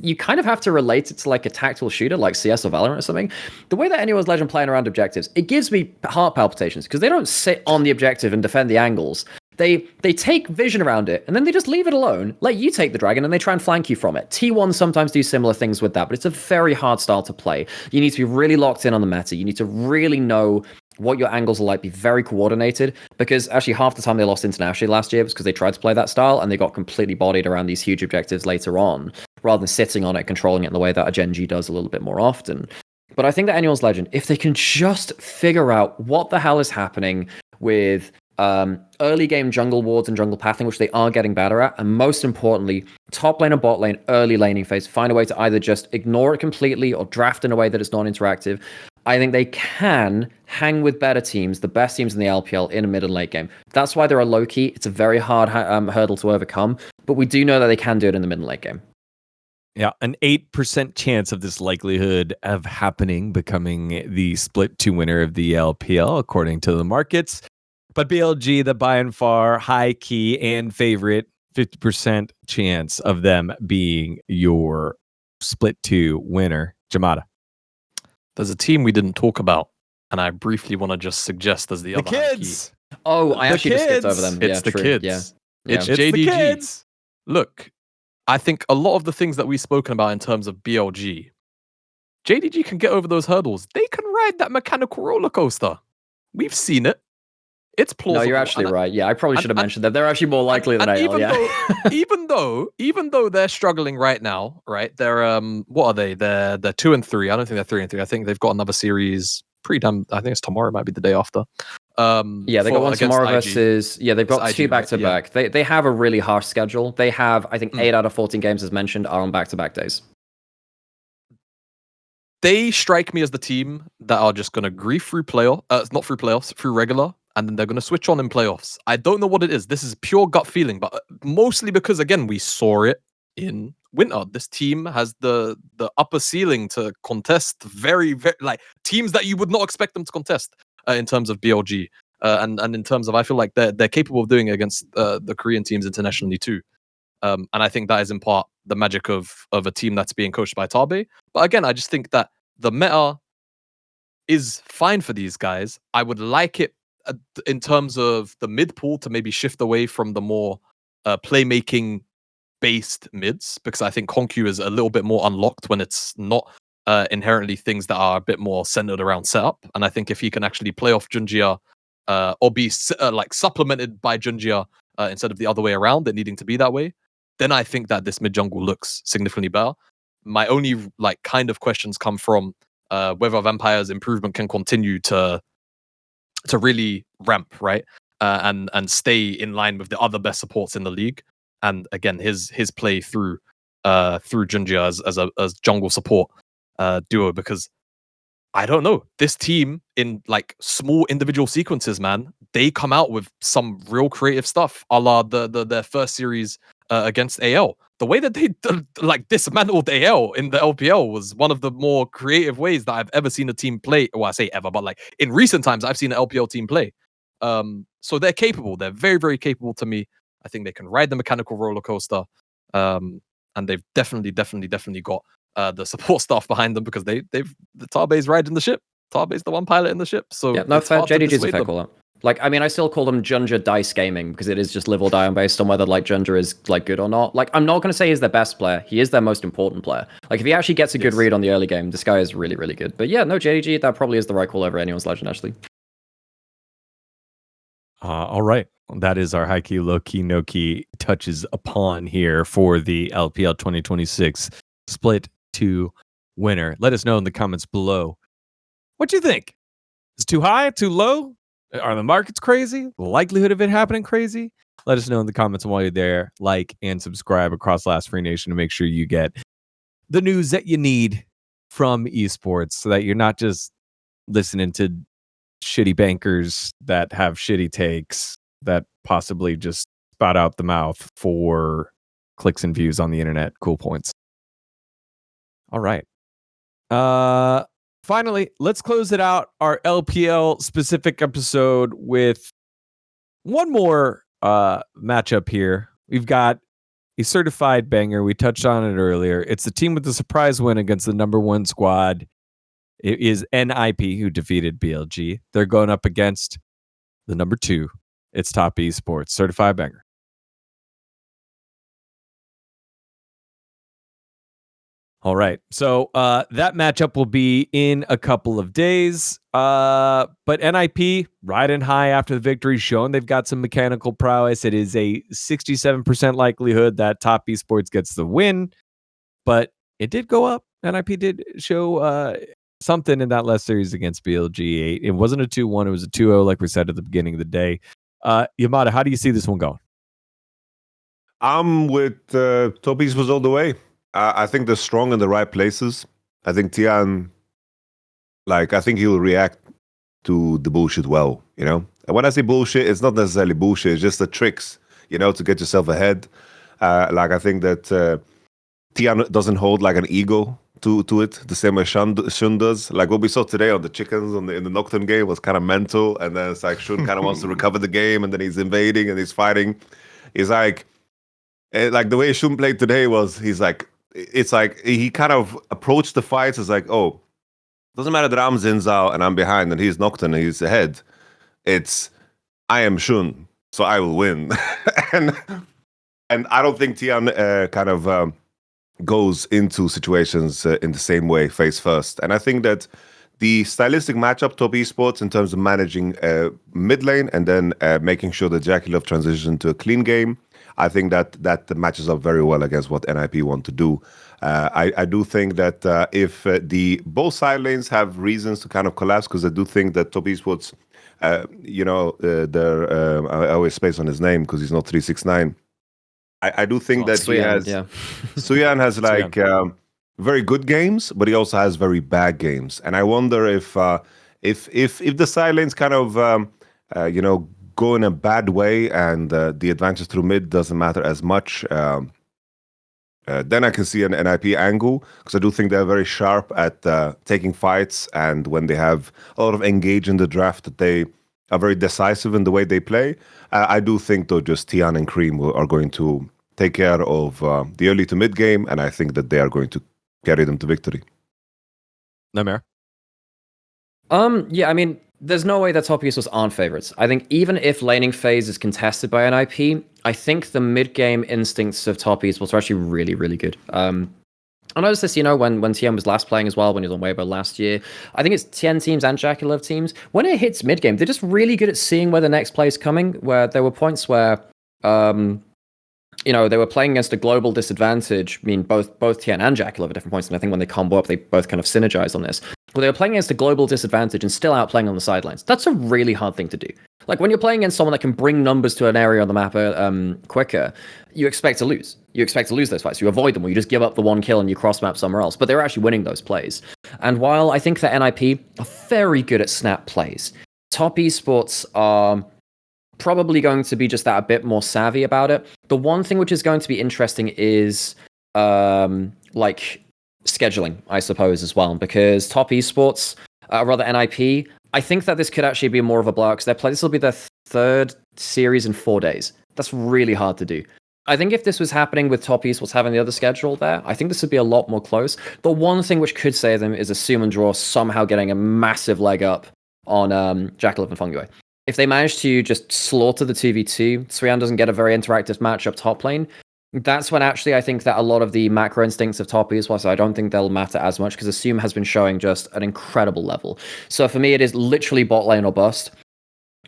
you kind of have to relate it to like a tactical shooter like CS or Valorant or something. The way that Anyone's Legend playing around objectives, it gives me heart palpitations because they don't sit on the objective and defend the angles. They take vision around it, and then they just leave it alone, let you take the dragon, and they try and flank you from it. T1 sometimes do similar things with that, but it's a very hard style to play. You need to be really locked in on the meta. You need to really know what your angles are like, be very coordinated, because actually half the time they lost internationally last year was because they tried to play that style, and they got completely bodied around these huge objectives later on, rather than sitting on it, controlling it in the way that a Gen G does a little bit more often. But I think that Annual's Legend, if they can just figure out what the hell is happening with early game jungle wards and jungle pathing, which they are getting better at, and most importantly, top lane and bot lane, early laning phase, find a way to either just ignore it completely or draft in a way that it's non-interactive. I think they can hang with better teams, the best teams in the LPL, in a mid and late game. That's why they're a low key. It's a very hard hurdle to overcome, but we do know that they can do it in the mid and late game. Yeah, an 8% chance of this likelihood of happening, becoming the Split 2 winner of the LPL, according to the markets. But BLG, the by and far high key and favorite, 50% chance of them being your Split 2 winner. Jamada. There's a team we didn't talk about, and I briefly want to just suggest as the other kids. high key. Oh, I actually just skipped over them. It's the true. kids. Yeah. It's It's JDG. the kids. Look, I think a lot of the things that we've spoken about in terms of BLG, JDG can get over those hurdles. They can ride that mechanical roller coaster. We've seen it. It's plausible. No, you're actually right. Yeah, I probably should have mentioned that. They're actually more likely than AL. Even though they're struggling right now, right? They're what are they? They're 2 and 3. I don't think they're 3 and 3. I think they've got another series I think it's tomorrow, might be the day after. Yeah, they got one tomorrow versus. Yeah, they've got two back to back. They have a really harsh schedule. They have, I think, 8 out of 14 games, as mentioned, are on back to back days. They strike me as the team that are just going to grief through not through playoffs, through regular, and then they're going to switch on in playoffs. I don't know what it is. This is pure gut feeling, but mostly because, again, we saw it in winter. This team has the upper ceiling to contest very, very, like, teams that you would not expect them to contest in terms of BLG. And in terms of, I feel like they're capable of doing it against the Korean teams internationally too. And I think that is in part the magic of a team that's being coached by Tabe. But again, I just think that the meta is fine for these guys. I would like it in terms of the mid pool to maybe shift away from the more playmaking based mids, because I think Konku is a little bit more unlocked when it's not inherently things that are a bit more centered around setup. And I think if he can actually play off Junjia or be like supplemented by Junjia instead of the other way around, it needing to be that way, then I think that this mid jungle looks significantly better. My only like kind of questions come from whether Vampire's improvement can continue to really ramp, right? And stay in line with the other best supports in the league. And again, his play through Junjia as jungle support duo, because I don't know, this team in like small individual sequences, man, they come out with some real creative stuff, a la their first series against AL. The way that they like dismantled AL in the LPL was one of the more creative ways that I've ever seen a team play. Well, I say ever, but like in recent times, I've seen an LPL team play. So they're capable. They're very, very capable to me. I think they can ride the mechanical roller coaster. And they've definitely got the support staff behind them, because the Tabe's riding the ship. Tabe's the one pilot in the ship. So yeah, no, fair. JDG's a fair call out. Like, I mean, I still call them Junja Dice Gaming, because it is just live or die on based on whether like Junja is like good or not. Like, I'm not going to say he's their best player. He is their most important player. Like, if he actually gets a good read on the early game, this guy is really, really good. But yeah, no, JDG, that probably is the right call over Anyone's Legend, actually. All right. That is our high key, low key, no key touches upon here for the LPL 2026 Split 2 winner. Let us know in the comments below. What do you think? Is it too high? Too low? Are the markets crazy? The likelihood of it happening crazy? Let us know in the comments. And while you're there, like and subscribe across Last Free Nation to make sure you get the news that you need from esports, so that you're not just listening to shitty bankers that have shitty takes that possibly just spout out the mouth for clicks and views on the internet. Cool points. All right. Finally, let's close it out, our LPL specific episode, with one more matchup here. We've got a certified banger. We touched on it earlier. It's the team with the surprise win against the number 1 squad. It is NIP who defeated BLG. They're going up against the number 2. It's Top Esports, certified banger. All right. So that matchup will be in a couple of days. But NIP riding high after the victory, showing they've got some mechanical prowess. It is a 67% likelihood that Top Esports gets the win. But it did go up. NIP did show something in that last series against BLG8. It wasn't a 2-1. It was a 2-0, like we said at the beginning of the day. Yamada, how do you see this one going? I'm with Top Esports all the way. I think they're strong in the right places. I think Tian, I think he'll react to the bullshit well, And when I say bullshit, it's not necessarily bullshit. It's just the tricks, to get yourself ahead. I think that Tian doesn't hold an ego to it, the same way Shun does. Like what we saw today on the chickens in the Nocturne game was kind of mental, and then it's like Shun kind of wants to recover the game, and then he's invading and he's fighting. He's like the way Shun played today was it's like he kind of approached the fights as like, oh, doesn't matter that I'm Xin Zhao and I'm behind and he's Nocturne and he's ahead. It's I am Shun, so I will win. and I don't think Tian kind of goes into situations in the same way, face first. And I think that the stylistic matchup, Top Esports, in terms of managing mid lane and then making sure that JackeyLove transitions to a clean game, I think that matches up very well against what NIP want to do. I do think that if the both side lanes have reasons to kind of collapse, because I do think that Top Esports, I always space on his name because he's not 369. I do think that he has. Yeah. Suyan has very good games, but he also has very bad games, and I wonder if the side lanes kind of go in a bad way and the advantage through mid doesn't matter as much. Then I can see an NIP angle, because I do think they're very sharp at taking fights, and when they have a lot of engage in the draft, that they are very decisive in the way they play. I do think though just Tian and Cream are going to take care of the early to mid game, and I think that they are going to carry them to victory. Nymaera? Yeah, I mean, there's no way that Top Esports aren't favorites. I think even if laning phase is contested by NIP, I think the mid-game instincts of Top Esports are actually really, really good. I noticed this, when Tian was last playing as well, when he was on Weibo last year. I think it's Tian teams and JackeyLove teams. When it hits mid-game, they're just really good at seeing where the next play is coming, where there were points where, they were playing against a global disadvantage. I mean, both Tian and JackeyLove at different points, and I think when they combo up, they both kind of synergize on this. But they were playing against a global disadvantage and still outplaying on the sidelines. That's a really hard thing to do. Like, when you're playing against someone that can bring numbers to an area on the map quicker, you expect to lose. You expect to lose those fights. You avoid them, or you just give up the one kill and you cross-map somewhere else. But they're actually winning those plays. And while I think that NIP are very good at snap plays, Top Esports are probably going to be just that a bit more savvy about it. The one thing which is going to be interesting is scheduling, I suppose, as well, because Top Esports, rather NIP, I think that this could actually be more of a blowout, because this will be their third series in 4 days. That's really hard to do. I think if this was happening with Top Esports having the other schedule there, I think this would be a lot more close. The one thing which could save them is Assume and Draw somehow getting a massive leg up on JackeyLove and Fungi. If they manage to just slaughter the 2v2, Suyan doesn't get a very interactive matchup top lane, that's when actually I think that a lot of the macro instincts of Top Esports, so I don't think they'll matter as much, because Assume has been showing just an incredible level. So for me, it is literally bot lane or bust.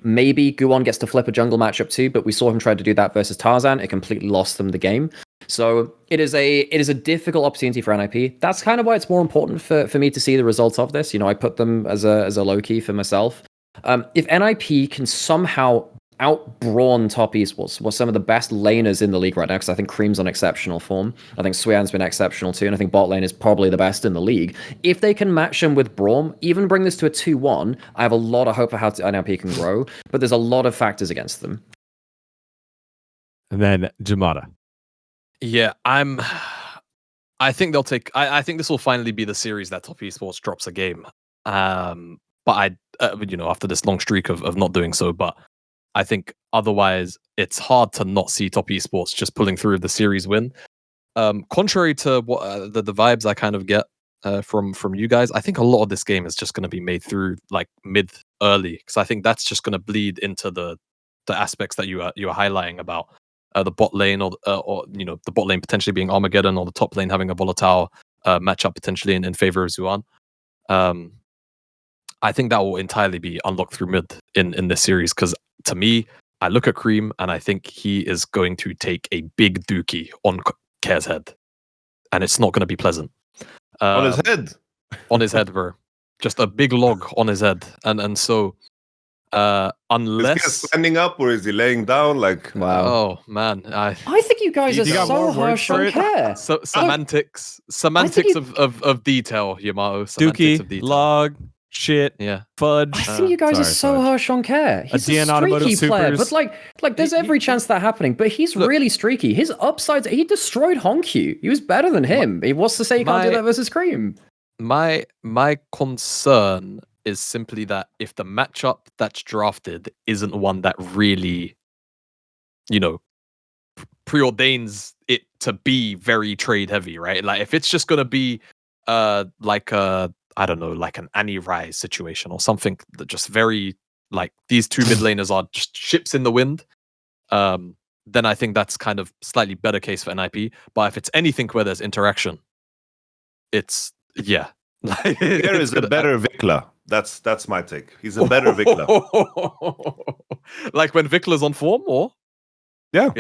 Maybe Guwon gets to flip a jungle matchup too, but we saw him try to do that versus Tarzan. It completely lost them the game. So it is a difficult opportunity for NIP. That's kind of why it's more important for me to see the results of this. I put them as a low key for myself. If NIP can somehow out-brawn Top Esports, was some of the best laners in the league right now, because I think Cream's on exceptional form. I think Suyan's been exceptional too, and I think bot lane is probably the best in the league. If they can match him with Braum, even bring this to a 2-1, I have a lot of hope for how NIP can grow, but there's a lot of factors against them. And then Jamada. Yeah, I think they'll take. I think this will finally be the series that Top Esports drops a game. But after this long streak of not doing so, but I think otherwise it's hard to not see Top Esports just pulling through the series win. Contrary to what the vibes I kind of get from you guys, I think a lot of this game is just going to be made through mid early, because I think that's just going to bleed into the aspects that you are highlighting about the bot lane or the bot lane potentially being Armageddon, or the top lane having a volatile matchup potentially in favor of Zuan. I think that will entirely be unlocked through mid in this series, because to me, I look at Cream and I think he is going to take a big dookie on Care's head, and it's not going to be pleasant. On his head? On his head, bro. just a big log on his head, and so Is he unless standing up or is he laying down? Like, Wow. oh man, I think you guys are You got so more words harsh for on it? Care. so semantics of detail, Yamato. Semantics of Dookie, detail. log, shit, Yeah. fudge. I think you guys are so harsh on Care. He's a DN Automotive streaky player, Supers. but like there's every chance that happening. But he's really streaky. His upsides, he destroyed Honkyu. He was better than him. What's to say he can't do that versus Cream? My concern is simply that if the matchup that's drafted isn't one that really, preordains it to be very trade heavy, right? Like if it's just gonna be like I don't know, like an Annie Rise situation or something that just very like these two mid laners are just ships in the wind, then I think that's kind of slightly better case for NIP. But if it's anything where there's interaction, it's there is a better Vikla. That's my take. He's a better Vikla. Like when Vikla's on form, or yeah.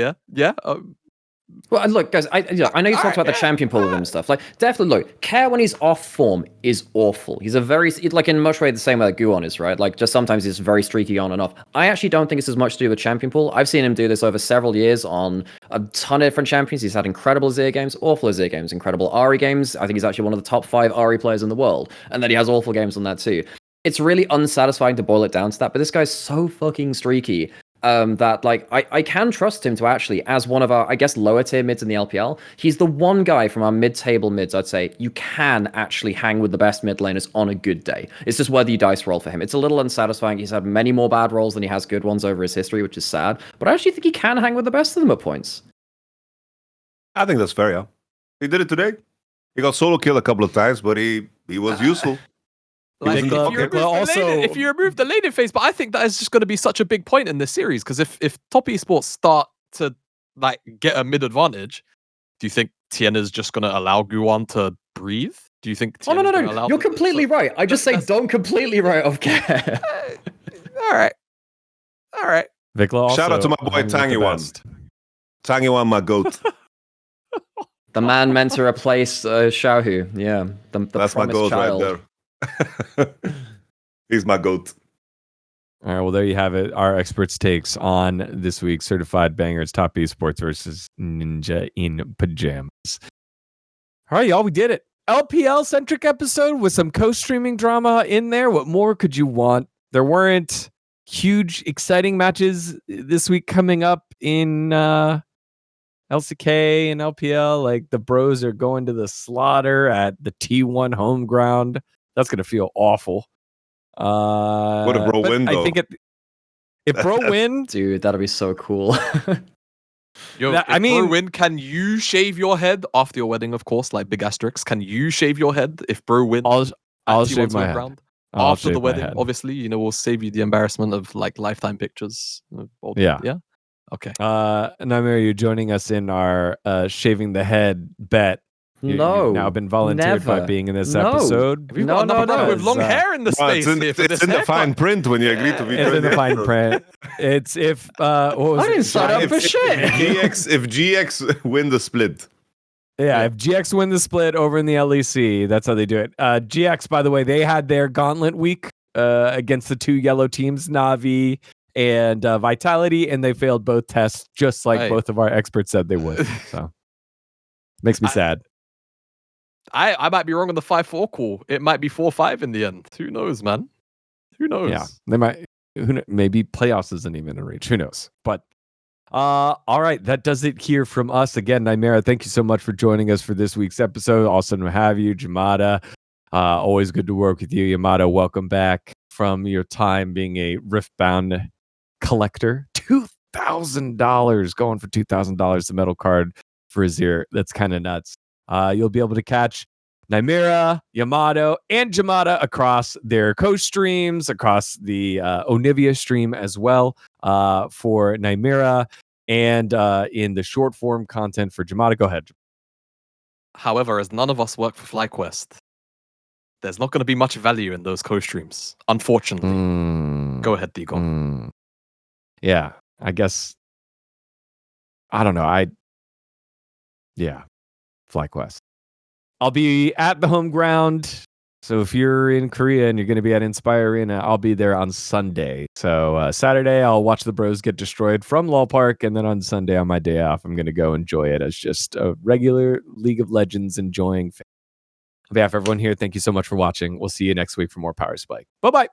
Well, look, guys, I know you talked about the champion pool with him and stuff. Like, definitely, look, Care when he's off form is awful. He's a very, like, in much way the same way that Guon is, right? Like, just sometimes he's very streaky on and off. I actually don't think it's as much to do with champion pool. I've seen him do this over several years on a ton of different champions. He's had incredible Azir games, awful Azir games, incredible Ahri games. I think he's actually one of the top 5 Ahri players in the world. And then he has awful games on that too. It's really unsatisfying to boil it down to that, but this guy's so fucking streaky. That like I can trust him to actually, as one of our, I guess, lower tier mids in the LPL, he's the one guy from our mid-table mids, I'd say, you can actually hang with the best mid laners on a good day. It's just whether you dice roll for him. It's a little unsatisfying. He's had many more bad rolls than he has good ones over his history, which is sad. But I actually think he can hang with the best of them at points. I think that's fair, yeah. He did it today. He got solo kill a couple of times, but he was useful. Like, if you remove the laning phase, but I think that is just going to be such a big point in this series, because if top esports start to like get a mid advantage, do you think Tien is just going to allow Guan to breathe? Do you think? Tien no. You're completely right. I just say don't completely write off Care. All right. Vikla shout out to my boy Tangywan. Tangywan, my goat. The man meant to replace Xiaohu. Yeah, that's my goat child. Right there. He's my goat. All right, well, there you have it. Our experts' takes on this week's Certified Bangers Top Esports versus Ninja in Pajamas. All right, y'all, we did it. LPL-centric episode with some co-streaming drama in there. What more could you want? There weren't huge, exciting matches this week coming up in LCK and LPL. Like, the bros are going to the slaughter at the T1 home ground. That's going to feel awful. What a bro win, though. I think if bro win... Dude, that'd be so cool. Bro win, can you shave your head after your wedding, of course, like big asterisks? Can you shave your head if bro win? I'll shave my head. After the wedding, obviously, we'll save you the embarrassment of like lifetime pictures. Yeah. Okay. Nymaera, you're joining us in our shaving the head bet. You've now been volunteered by being in this episode. We've got another brother with long hair in the space. It's in the fine print when you agree to be. It's in the fine print. It's if I didn't sign up for shit. If GX win the split. Yeah, if GX win the split over in the LEC, that's how they do it. GX, by the way, they had their gauntlet week against the 2 yellow teams, Na'Vi and Vitality, and they failed both tests, just like both of our experts said they would. So makes me sad. I might be wrong on the 5-4 call. It might be 4-5 in the end. Who knows, man? Who knows? Yeah, they might. Maybe playoffs isn't even in reach. Who knows? But all right, that does it here from us again. Nymaera, thank you so much for joining us for this week's episode. Awesome to have you, Jamada. Always good to work with you, Yamato. Welcome back from your time being a Riftbound collector. $2,000, going for $2,000 the metal card for Azir. That's kind of nuts. You'll be able to catch Nymaera, Yamato, and Jamada across their co-streams, across the Onivia stream as well for Nymaera, and in the short form content for Jamada. Go ahead. However, as none of us work for FlyQuest, there's not going to be much value in those co-streams, unfortunately. Go ahead, dGon. Yeah, I guess. I don't know. FlyQuest. I'll be at the home ground So if you're in Korea and you're going to be at Inspire Arena, I'll be there on Sunday. So Saturday, I'll watch the bros get destroyed from Lille Park. And then on Sunday, on my day off, I'm going to go enjoy it as just a regular League of Legends enjoying fan. On behalf of everyone here, thank you so much for watching. We'll see you next week for more Power Spike. Bye-bye.